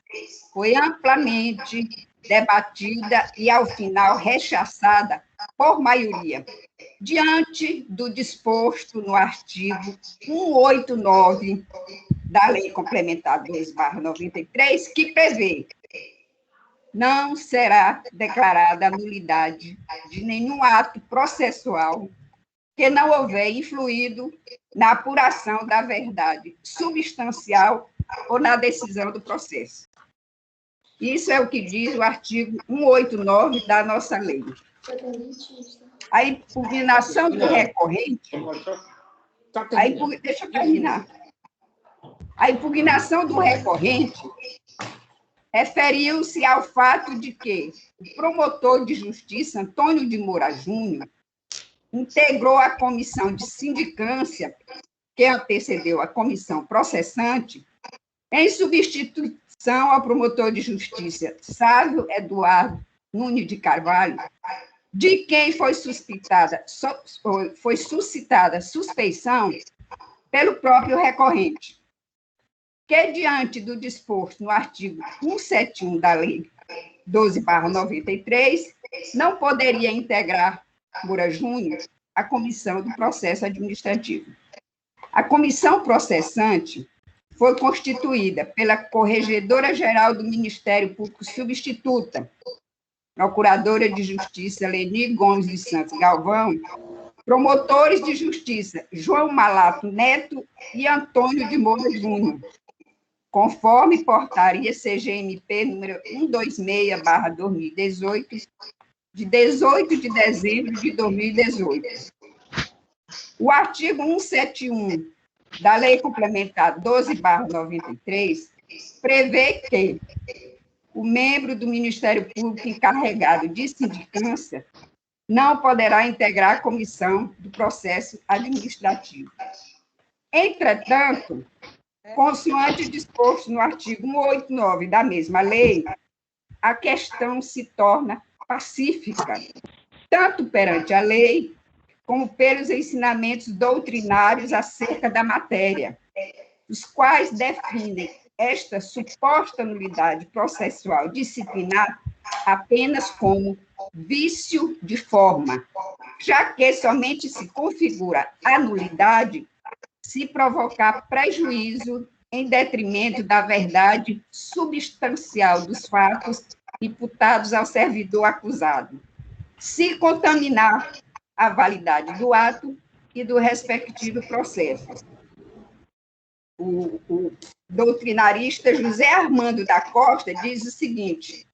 foi amplamente debatida e, ao final, rechaçada por maioria, diante do disposto no artigo 189 da Lei Complementar 12/93, que prevê: não será declarada a nulidade de nenhum ato processual que não houver influído na apuração da verdade substancial ou na decisão do processo. Isso é o que diz o artigo 189 da nossa lei. A impugnação do recorrente... Deixa eu terminar. A impugnação do recorrente referiu-se ao fato de que o promotor de justiça, Antônio de Moura Júnior, integrou a comissão de sindicância que antecedeu a comissão processante, em substituição ao promotor de justiça Sávio Eduardo Nunes de Carvalho, de quem foi suscitada suspeição pelo próprio recorrente, que, diante do disposto no artigo 171 da Lei 12/93, não poderia integrar Moura Júnior à comissão do processo administrativo. A comissão processante foi constituída pela Corregedora-Geral do Ministério Público Substituta, Procuradora de Justiça Leni Gomes de Santos Galvão, promotores de justiça João Malato Neto e Antônio de Moura Júnior, conforme portaria CGMP número 126/2018, de 18 de dezembro de 2018. O artigo 171 da Lei Complementar 12/93 prevê que o membro do Ministério Público encarregado de sindicância não poderá integrar a comissão do processo administrativo. Entretanto, consoante disposto no artigo 189 da mesma lei, a questão se torna pacífica, tanto perante a lei, como pelos ensinamentos doutrinários acerca da matéria, os quais definem esta suposta nulidade processual disciplinar apenas como vício de forma, já que somente se configura a nulidade se provocar prejuízo em detrimento da verdade substancial dos fatos imputados ao servidor acusado, se contaminar a validade do ato e do respectivo processo. O doutrinarista José Armando da Costa diz o seguinte: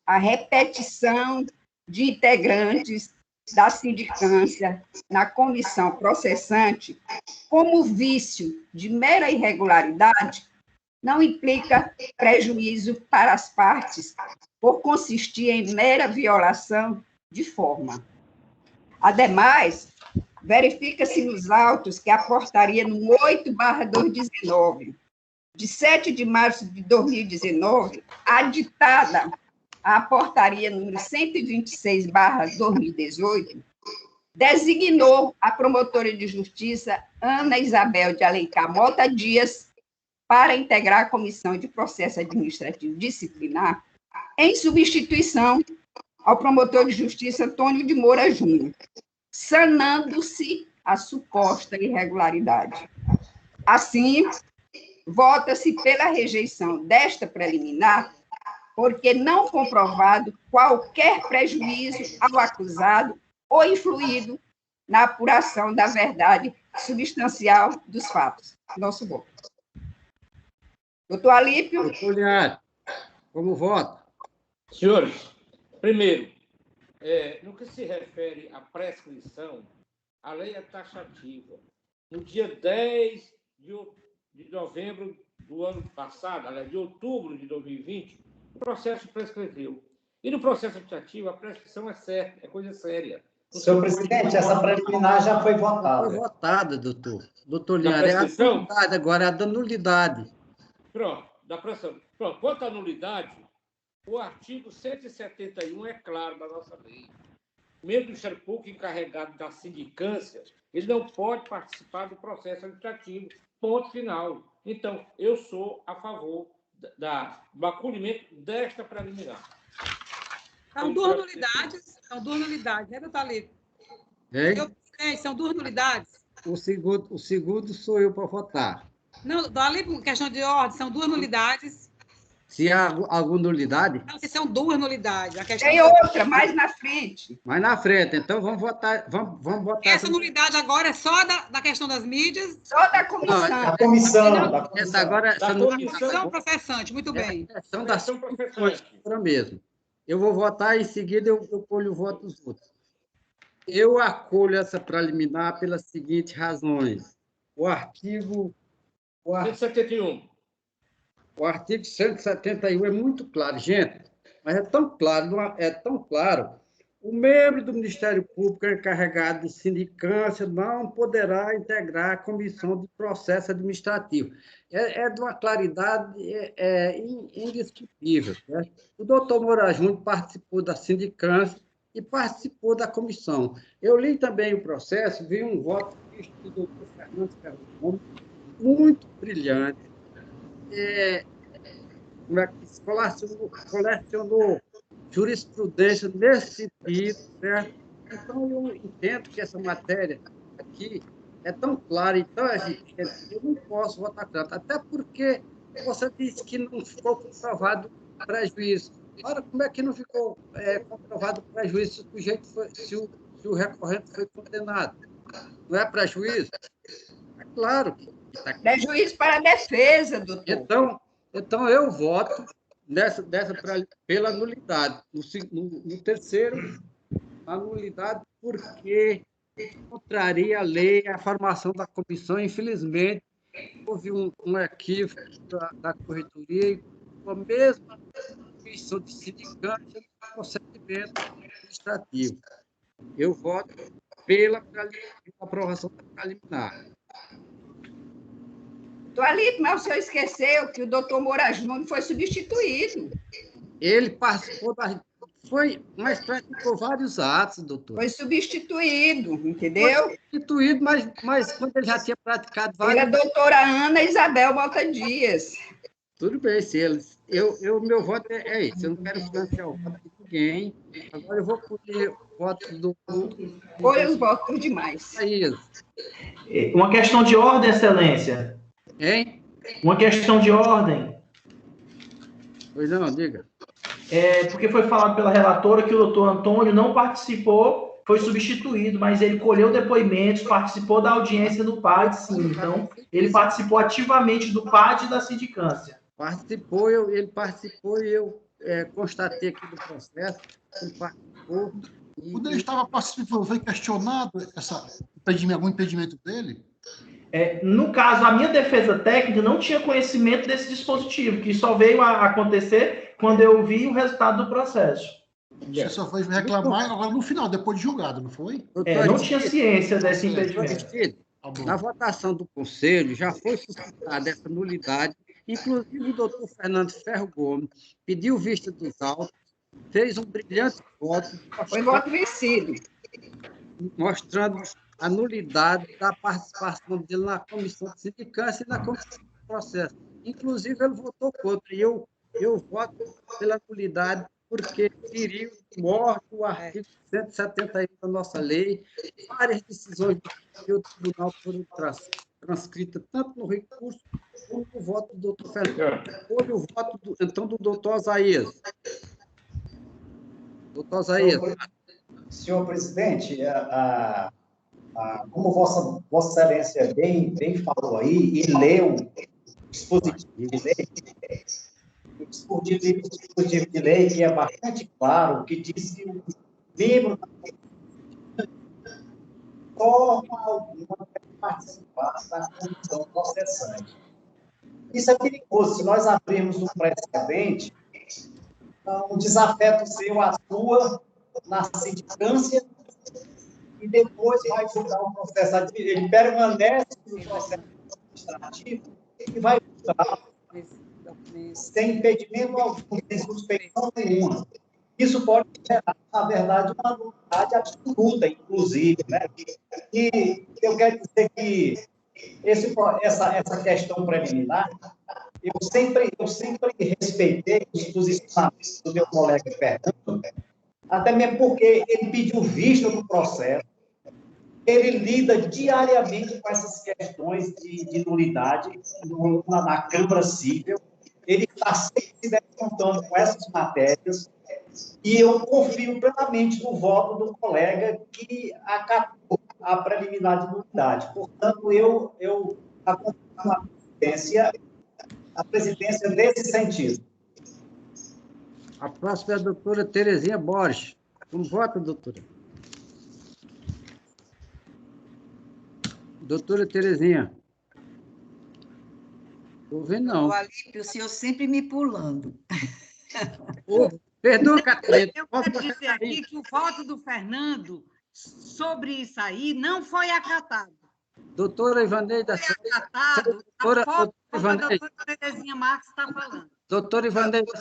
a repetição de integrantes da sindicância na comissão processante como vício de mera irregularidade não implica prejuízo para as partes por consistir em mera violação de forma. Ademais, verifica-se nos autos que a portaria número 8/2019, de 7 de março de 2019, aditada à portaria número 126/2018, designou a promotora de justiça Ana Isabel de Alencar Mota Dias para integrar a comissão de processo administrativo disciplinar, em substituição ao promotor de justiça Antônio de Moura Júnior, sanando-se a suposta irregularidade. Assim, vota-se pela rejeição desta preliminar, porque não comprovado qualquer prejuízo ao acusado ou influído na apuração da verdade substancial dos fatos. Nosso voto. Doutor Alípio. Doutor Linhares, como vota? Senhores, primeiro, no que se refere à prescrição, a lei é taxativa. No dia 10 de novembro do ano passado, aliás, de outubro de 2020, o processo prescreveu. E no processo administrativo, a prescrição é certa, é coisa séria. Senhor presidente, essa preliminar já foi votada. Foi votada, doutor. Doutor Linhares, é a nulidade agora, é a da nulidade. Pronto, da prescrição. Pronto, quanto à nulidade, o artigo 171 é claro da nossa lei. membro do Ministério Público encarregado da sindicância, ele não pode participar do processo administrativo, ponto final. Então, eu sou a favor do acolhimento desta preliminar. São duas nulidades, né, doutor Alípio? São duas nulidades. O segundo sou eu para votar. Não, doutor Alípio, questão de ordem, são duas nulidades. Se há alguma nulidade? Não, se são duas nulidades. Tem outra, mais na frente. Mais na frente, então vamos votar. Vamos votar essa nulidade agora é só da questão das mídias? Só da comissão. Não, da comissão. Essa agora da comissão processante, muito bem. É a questão da comissão mesmo. Eu vou votar e, em seguida, eu colho o voto dos outros. Eu acolho essa preliminar pelas seguintes razões. O artigo 171. O artigo 171 é muito claro, gente, mas é tão claro. O membro do Ministério Público encarregado de sindicância não poderá integrar a comissão de processo administrativo. É de uma claridade indiscutível. Né? O doutor Moura Júnior participou da sindicância e participou da comissão. Eu li também o processo, vi um voto do doutor Fernando Ferro Gomes, muito brilhante. Colecionou jurisprudência nesse sentido, certo? Então, eu entendo que essa matéria aqui é tão clara, então, eu não posso votar contra, até porque você disse que não ficou comprovado prejuízo. Ora, como é que não ficou comprovado prejuízo se o recorrente foi condenado? Não é prejuízo? É claro que está aqui. Prejuízo para a defesa, doutor. Então, eu voto pela nulidade. No terceiro, a nulidade porque contraria a lei, a formação da comissão. Infelizmente, houve um equívoco da corretoria e com a mesma comissão de sindicância no procedimento administrativo. Eu voto pela aprovação da preliminar. Alípio, mas o senhor esqueceu que o doutor Moura Júnior foi substituído. Ele participou mas praticou vários atos, doutor. Foi substituído, entendeu? Foi substituído, mas quando ele já tinha praticado vários... Ele é a doutora Ana Isabel Mota Dias. Tudo bem, se eles... meu voto é esse, eu não quero financiar o voto de ninguém. Agora eu vou colher o voto do... Foi os votos demais. É isso. Uma questão de ordem, excelência. Hein? Uma questão de ordem. Pois não, diga. Porque foi falado pela relatora que o doutor Antônio não participou, foi substituído, mas ele colheu depoimentos, participou da audiência do PAD, sim. Então, ele participou ativamente do PAD e da sindicância. Ele participou e eu constatei aqui do processo, ele participou. Quando ele estava participando, foi questionado algum impedimento dele? No caso, a minha defesa técnica não tinha conhecimento desse dispositivo, que só veio a acontecer quando eu vi o resultado do processo. Você só foi reclamar agora no final, depois de julgado, não foi? Não tinha ciência desse impedimento. Na votação do Conselho, já foi suscitada essa nulidade. Inclusive, o doutor Fernando Ferro Gomes pediu vista dos autos, fez um brilhante voto. Foi voto vencido. Mostrando a nulidade da participação dele na comissão de sindicância e na comissão de processo. Inclusive, ele votou contra. E eu voto pela nulidade porque feriu morte o artigo 171 da nossa lei. Várias decisões do tribunal foram transcritas, tanto no recurso como no voto do doutor Fernando. Foi o voto, do doutor Osaías. Doutor Osaías. Senhor presidente, como Vossa Excelência bem falou aí e leu o dispositivo de lei, que é bastante claro, que diz que o membro da forma alguma deve participar da comissão processante. Isso é perigoso. Se nós abrirmos um precedente, um desafeto seu atua na sindicância e depois vai julgar o processo administrativo. Ele permanece no processo administrativo e vai julgar sem impedimento algum, sem suspeição nenhuma. Isso pode gerar, na verdade, uma nulidade absoluta, inclusive, né? E eu quero dizer que essa questão preliminar, eu sempre respeitei os posicionamentos do meu colega Fernando, até mesmo porque ele pediu vista no processo, ele lida diariamente com essas questões de nulidade na Câmara Civil, ele está sempre se defrontando com essas matérias, e eu confio plenamente no voto do colega que acatou a preliminar de nulidade. Portanto, eu acompanho a presidência nesse sentido. A próxima é a doutora Terezinha Borges. Como vota, doutora? Doutora Terezinha. Estou vendo, não. O Alípio, o senhor sempre me pulando. Perdoa, Catarina. Eu quero dizer aqui que o voto do Fernando sobre isso aí não foi acatado. Doutora Ivaneida. Foi acatado a forma como a doutora Terezinha Marques está falando. Doutora Ivaneida,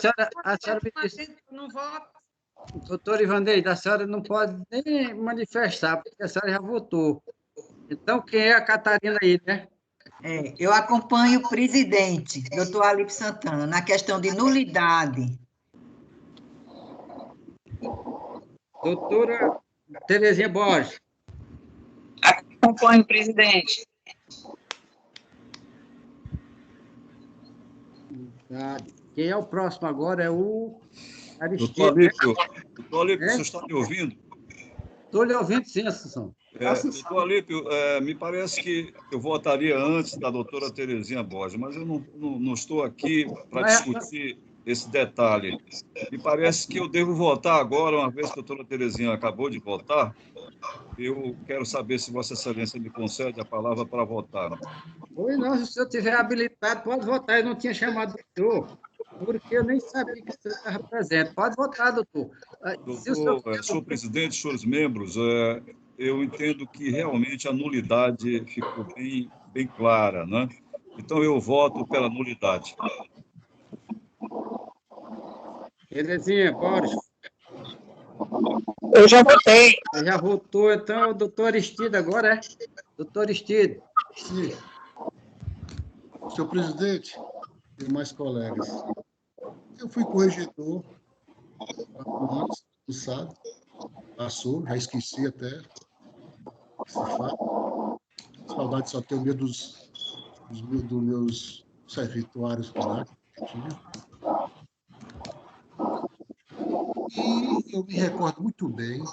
a senhora me disse... Não voto. Doutora Ivaneida, a senhora não pode nem manifestar, porque a senhora já votou. Então, quem é a Catarina aí, né? Eu acompanho o presidente, doutor Alípio Santana, na questão de nulidade. Doutora Terezinha Borges. Acompanho o presidente. Quem é o próximo agora é o Doutor Alípio, o senhor está me ouvindo? Estou lhe ouvindo, sim, Assunção. Doutor Alípio, me parece que eu votaria antes da doutora Terezinha Borges, mas eu não estou aqui para discutir esse detalhe. Me parece que eu devo votar agora, uma vez que a doutora Terezinha acabou de votar. Eu quero saber se Vossa Excelência me concede a palavra para votar. Oi, não, se o senhor estiver habilitado, pode votar. Eu não tinha chamado o senhor, porque eu nem sabia que o senhor estava presente. Pode votar, doutor. Senhor presidente, senhores membros, eu entendo que realmente a nulidade ficou bem clara, né? Então, eu voto pela nulidade. Terezinha, Borges. Eu já votei. Você já votou, então, o doutor Aristides agora, é? Doutor Aristides. Sim. Senhor presidente e mais colegas, eu fui corregedor antes, tu sabe, passou, já esqueci até esse fato. Saudade só tenho medo dos meus servituários lá que tinha. E eu me recordo muito bem,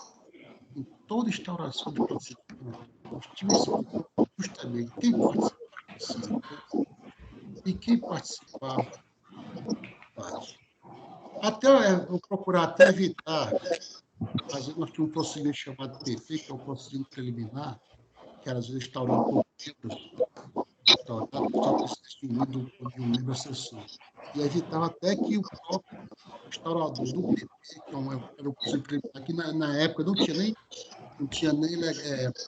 em toda instauração de procedimento, nós tínhamos justamente quem participava e quem participava. Até eu procurar até evitar, às vezes nós tínhamos um procedimento chamado PP, que é o procedimento preliminar, que era às vezes instaurado por só constituído de um membro assessor. E evitava até que o próprio instaurador do PP, que era o procedimento preliminar, que na época não tinha nem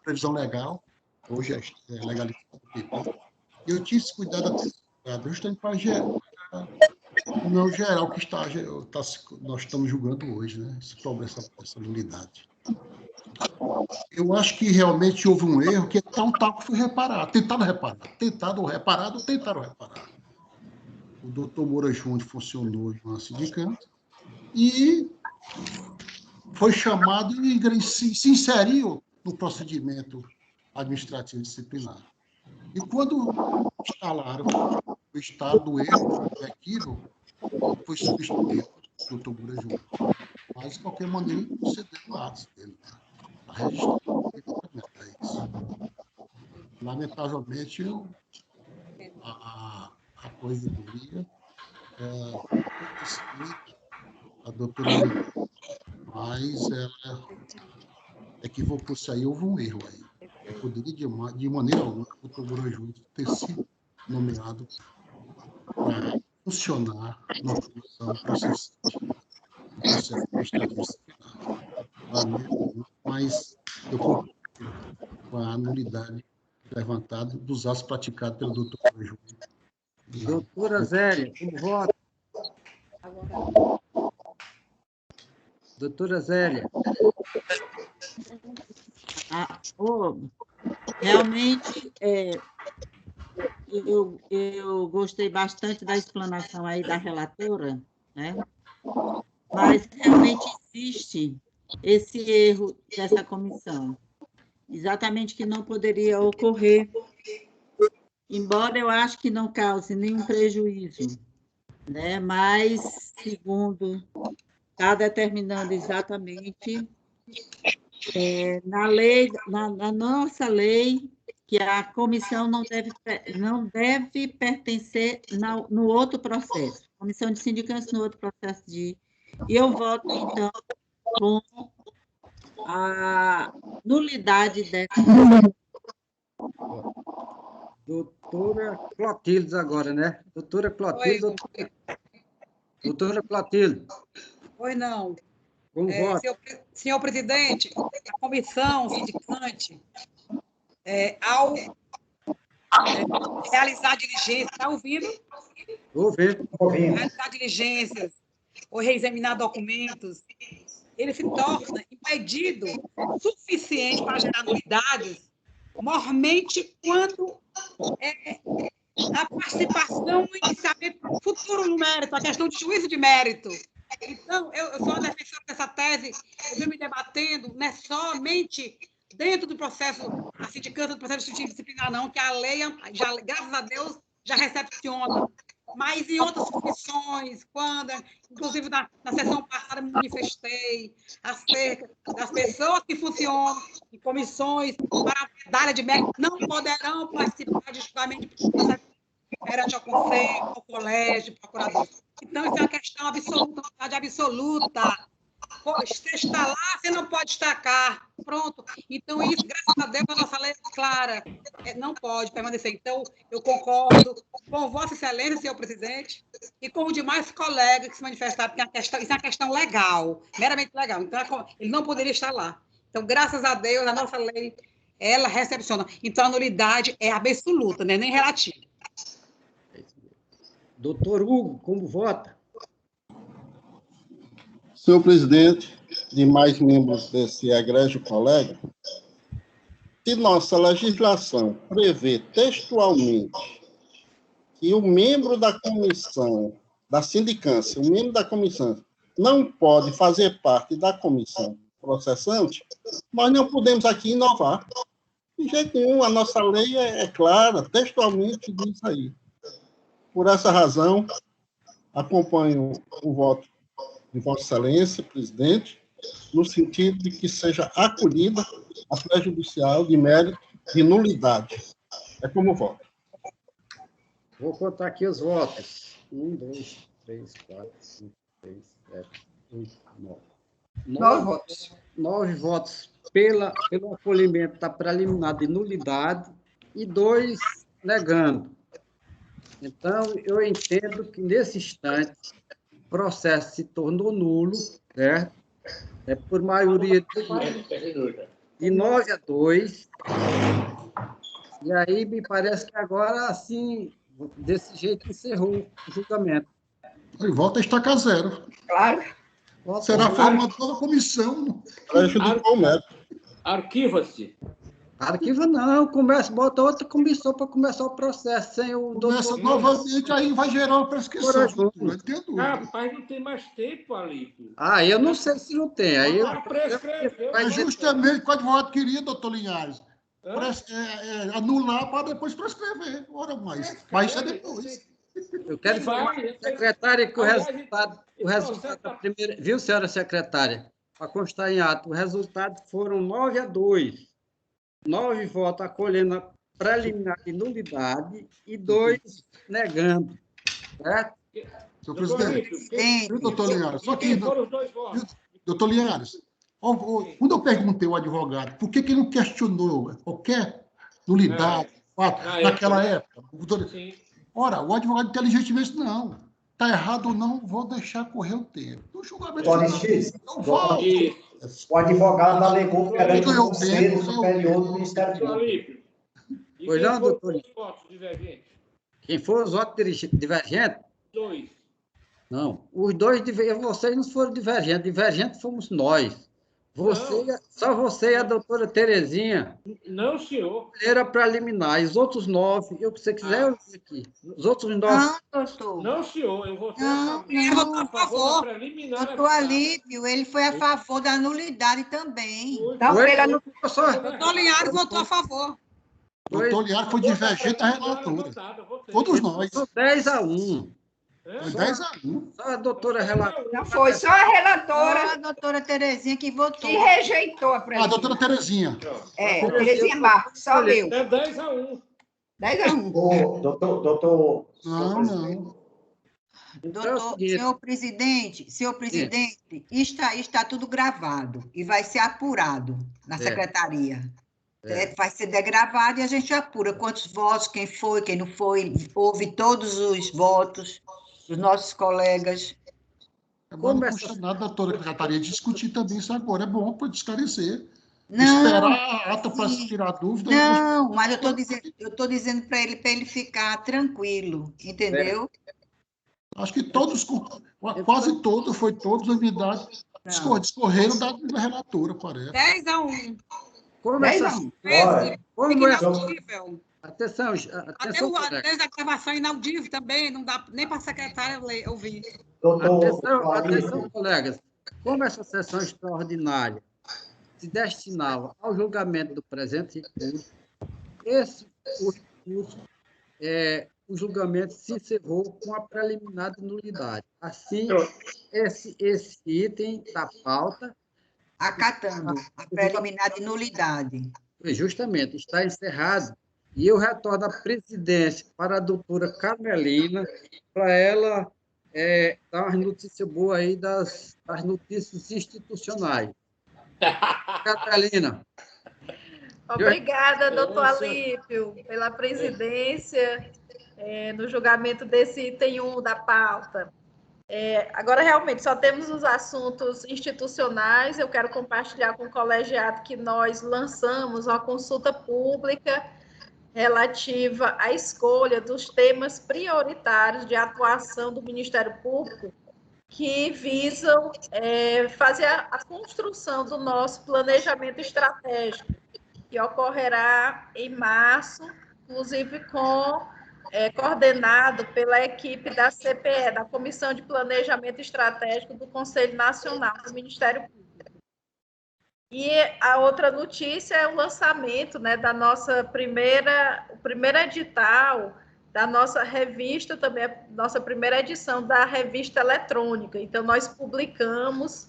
previsão legal, hoje é legalizado o PP, e eu tinha esse cuidado até justamente para não gerar o que nós estamos julgando hoje, né? Esse problema, essa nulidade. Eu acho que realmente houve um erro, que tal que foi reparado, tentaram reparar. O doutor Moura Júnior funcionou no sindicato e foi chamado e se inseriu no procedimento administrativo disciplinar. E quando instalaram o estado do erro, do equívoco, foi substituído o doutor Moura Júnior. Mas, de qualquer maneira, ele procedeu no ato dele. A registração é isso. Lamentavelmente, a corregedoria a doutora mas ela equivocou-se aí, houve um erro aí. Eu poderia, de maneira alguma, o doutor Moura Júnior ter sido nomeado para funcionar na comissão processante do processo administrativo disciplinar. Mas eu concordo com a nulidade levantada dos atos praticados pelo doutor Moura Júnior. Doutora Zélia, como voto? Doutora Zélia. Realmente, eu gostei bastante da explanação aí da relatora, né? Mas realmente existe esse erro dessa comissão, exatamente que não poderia ocorrer, embora eu acho que não cause nenhum prejuízo, né? Mas, segundo está determinando exatamente na lei, na nossa lei, que a comissão não deve pertencer no outro processo, comissão de sindicância no outro processo de... E eu voto, então, com a nulidade dessa... Doutora Clotilde agora, né? Doutora Clotilde. Doutora Clotilde. Pois não. Como voto? Senhor presidente, a comissão sindicante, ao realizar diligências, está ouvindo? Ouvindo. Realizar diligências ou reexaminar documentos, ele se torna impedido suficiente para gerar nulidades, mormente quando a participação no iniciamento futuro no mérito, a questão de juízo de mérito. Então, eu sou a defensora dessa tese, eu venho me debatendo, não é somente dentro do processo, a sindicância do processo disciplinar, não, que a lei, já, graças a Deus, já recepciona. Mas em outras comissões, quando, inclusive na sessão passada, me manifestei acerca das pessoas que funcionam em comissões para a área de mérito não poderão participar de julgamento de processo perante ao conselho, ao colégio, procurador. Então, isso é uma questão absoluta, vontade absoluta. Está lá, você não pode destacar. Pronto. Então, isso, graças a Deus, a nossa lei é clara. Não pode permanecer. Então, eu concordo com Vossa Excelência, senhor presidente, e com os demais colegas que se manifestaram, porque isso é uma questão legal, meramente legal. Então, ele não poderia estar lá. Então, graças a Deus, a nossa lei, ela recepciona. Então, a nulidade é absoluta, né? Nem relativa. Doutor Hugo, como vota? Senhor presidente, demais membros desse egrégio colega, se nossa legislação prevê textualmente que o membro da comissão, da sindicância, o membro da comissão, não pode fazer parte da comissão processante, nós não podemos aqui inovar. De jeito nenhum, a nossa lei é clara, textualmente diz aí. Por essa razão, acompanho o voto de Vossa Excelência, presidente, no sentido de que seja acolhida a prejudicial de mérito de nulidade. É como voto. Vou contar aqui os votos. 1, 2, 3, 4, 5, 6, 7, 8, 9. 9 votos. 9 votos pelo acolhimento da preliminar de nulidade e 2 negando. Então, eu entendo que, nesse instante, o processo se tornou nulo, certo? Por maioria de 9-2. E aí, me parece que agora, assim, desse jeito, encerrou o julgamento. E volta a estaca zero. Claro. Será formada toda a comissão. Arquiva-se. Arquiva não, bota outra comissão para começar o processo sem o doutor. Novamente, aí vai gerar uma prescrição. Rapaz, não tem mais tempo, Alípio. Eu não sei se não tem. Aí Mas justamente o que o advogado queria, doutor Linhares, anular para depois prescrever. Ora mais. Mas isso é depois. Eu quero informar a secretária que o resultado da primeira... Viu, senhora secretária? Para constar em ato, o resultado foram 9-2. 9 votos acolhendo a preliminar de nulidade e 2 negando. Certo? Senhor presidente, doutor Linhares, só que... Doutor Linhares, quando eu perguntei ao advogado por que ele não questionou qualquer nulidade naquela época, ora, o advogado inteligentemente não. Está errado ou não, vou deixar correr o tempo. O julgamento o advogado alegou perante o Conselho Superior do Ministério Público. Pois não, doutor? Quem for os votos divergentes? 2. Não, os dois, vocês não foram divergentes, divergentes fomos nós. Só você e a doutora Terezinha. Não, senhor. Era preliminar. Os outros 9, se você quiser, eu vi aqui. Os outros 9. Não, doutor. Não, senhor. Eu votei a favor da preliminar. Doutor Alípio, ele foi a favor da nulidade também. Doutor Linhares votou a favor. Doutor Linhares foi divergente da relatora. Todos nós. 10-1. Foi 10-1. Só a doutora relatora. Não foi só a relatora. A doutora Terezinha que votou. Que rejeitou a preliminar. A doutora Terezinha. Terezinha Marcos, só eu. É 10-1. 10-1. Doutor. Não. Doutor, senhor presidente, está tudo gravado e vai ser apurado na secretaria. Vai ser degravado e a gente apura quantos votos, quem foi, quem não foi, houve todos os votos dos nossos colegas. Agora não custa nada, doutora Secretaria, discutir também isso agora. É bom para esclarecer. Não, esperar a ata para tirar dúvida. Não, mas eu estou dizendo para ele ficar tranquilo, entendeu? Acho que todos, quase todos, foi todos, unidades, discorreram da relatora, parece. 10-1. Como essa... Inaudível. Atenção, Desde a gravação inaudível também, não dá nem para a secretária ouvir. Atenção, colegas. Como essa sessão extraordinária se destinava ao julgamento do presente recurso, o julgamento se encerrou com a preliminar de nulidade. Assim, esse item da pauta... Acatando a preliminar de nulidade. Justamente, está encerrado. E eu retorno a presidência para a doutora Carmelina, para ela dar umas notícias boas aí das notícias institucionais. Carmelina. Obrigada, doutor Alípio, pela presidência no julgamento desse item 1 da pauta. Agora, realmente, só temos os assuntos institucionais. Eu quero compartilhar com o colegiado que nós lançamos uma consulta pública relativa à escolha dos temas prioritários de atuação do Ministério Público que visam fazer a construção do nosso planejamento estratégico, que ocorrerá em março, inclusive coordenado pela equipe da CPE, da Comissão de Planejamento Estratégico do Conselho Nacional do Ministério Público. E a outra notícia é o lançamento da nossa o primeiro edital da nossa revista, também a nossa primeira edição da revista eletrônica. Então, nós publicamos,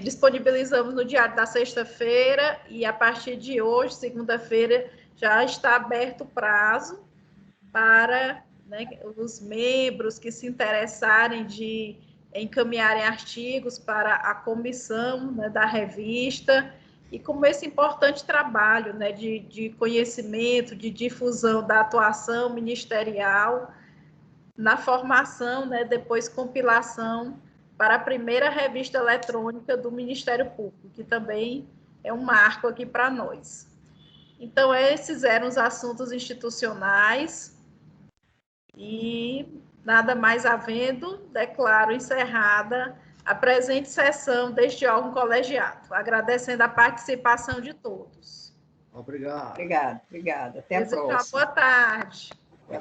disponibilizamos no Diário da Sexta-feira, e a partir de hoje, segunda-feira, já está aberto o prazo para os membros que se interessarem de encaminharem artigos para a comissão da revista, e como esse importante trabalho de conhecimento, de difusão da atuação ministerial, na formação, depois compilação para a primeira revista eletrônica do Ministério Público, que também é um marco aqui para nós. Então, esses eram os assuntos institucionais. E, nada mais havendo, declaro encerrada a presente sessão deste órgão colegiado, agradecendo a participação de todos. Obrigado. Obrigada. Até a próxima. Boa tarde.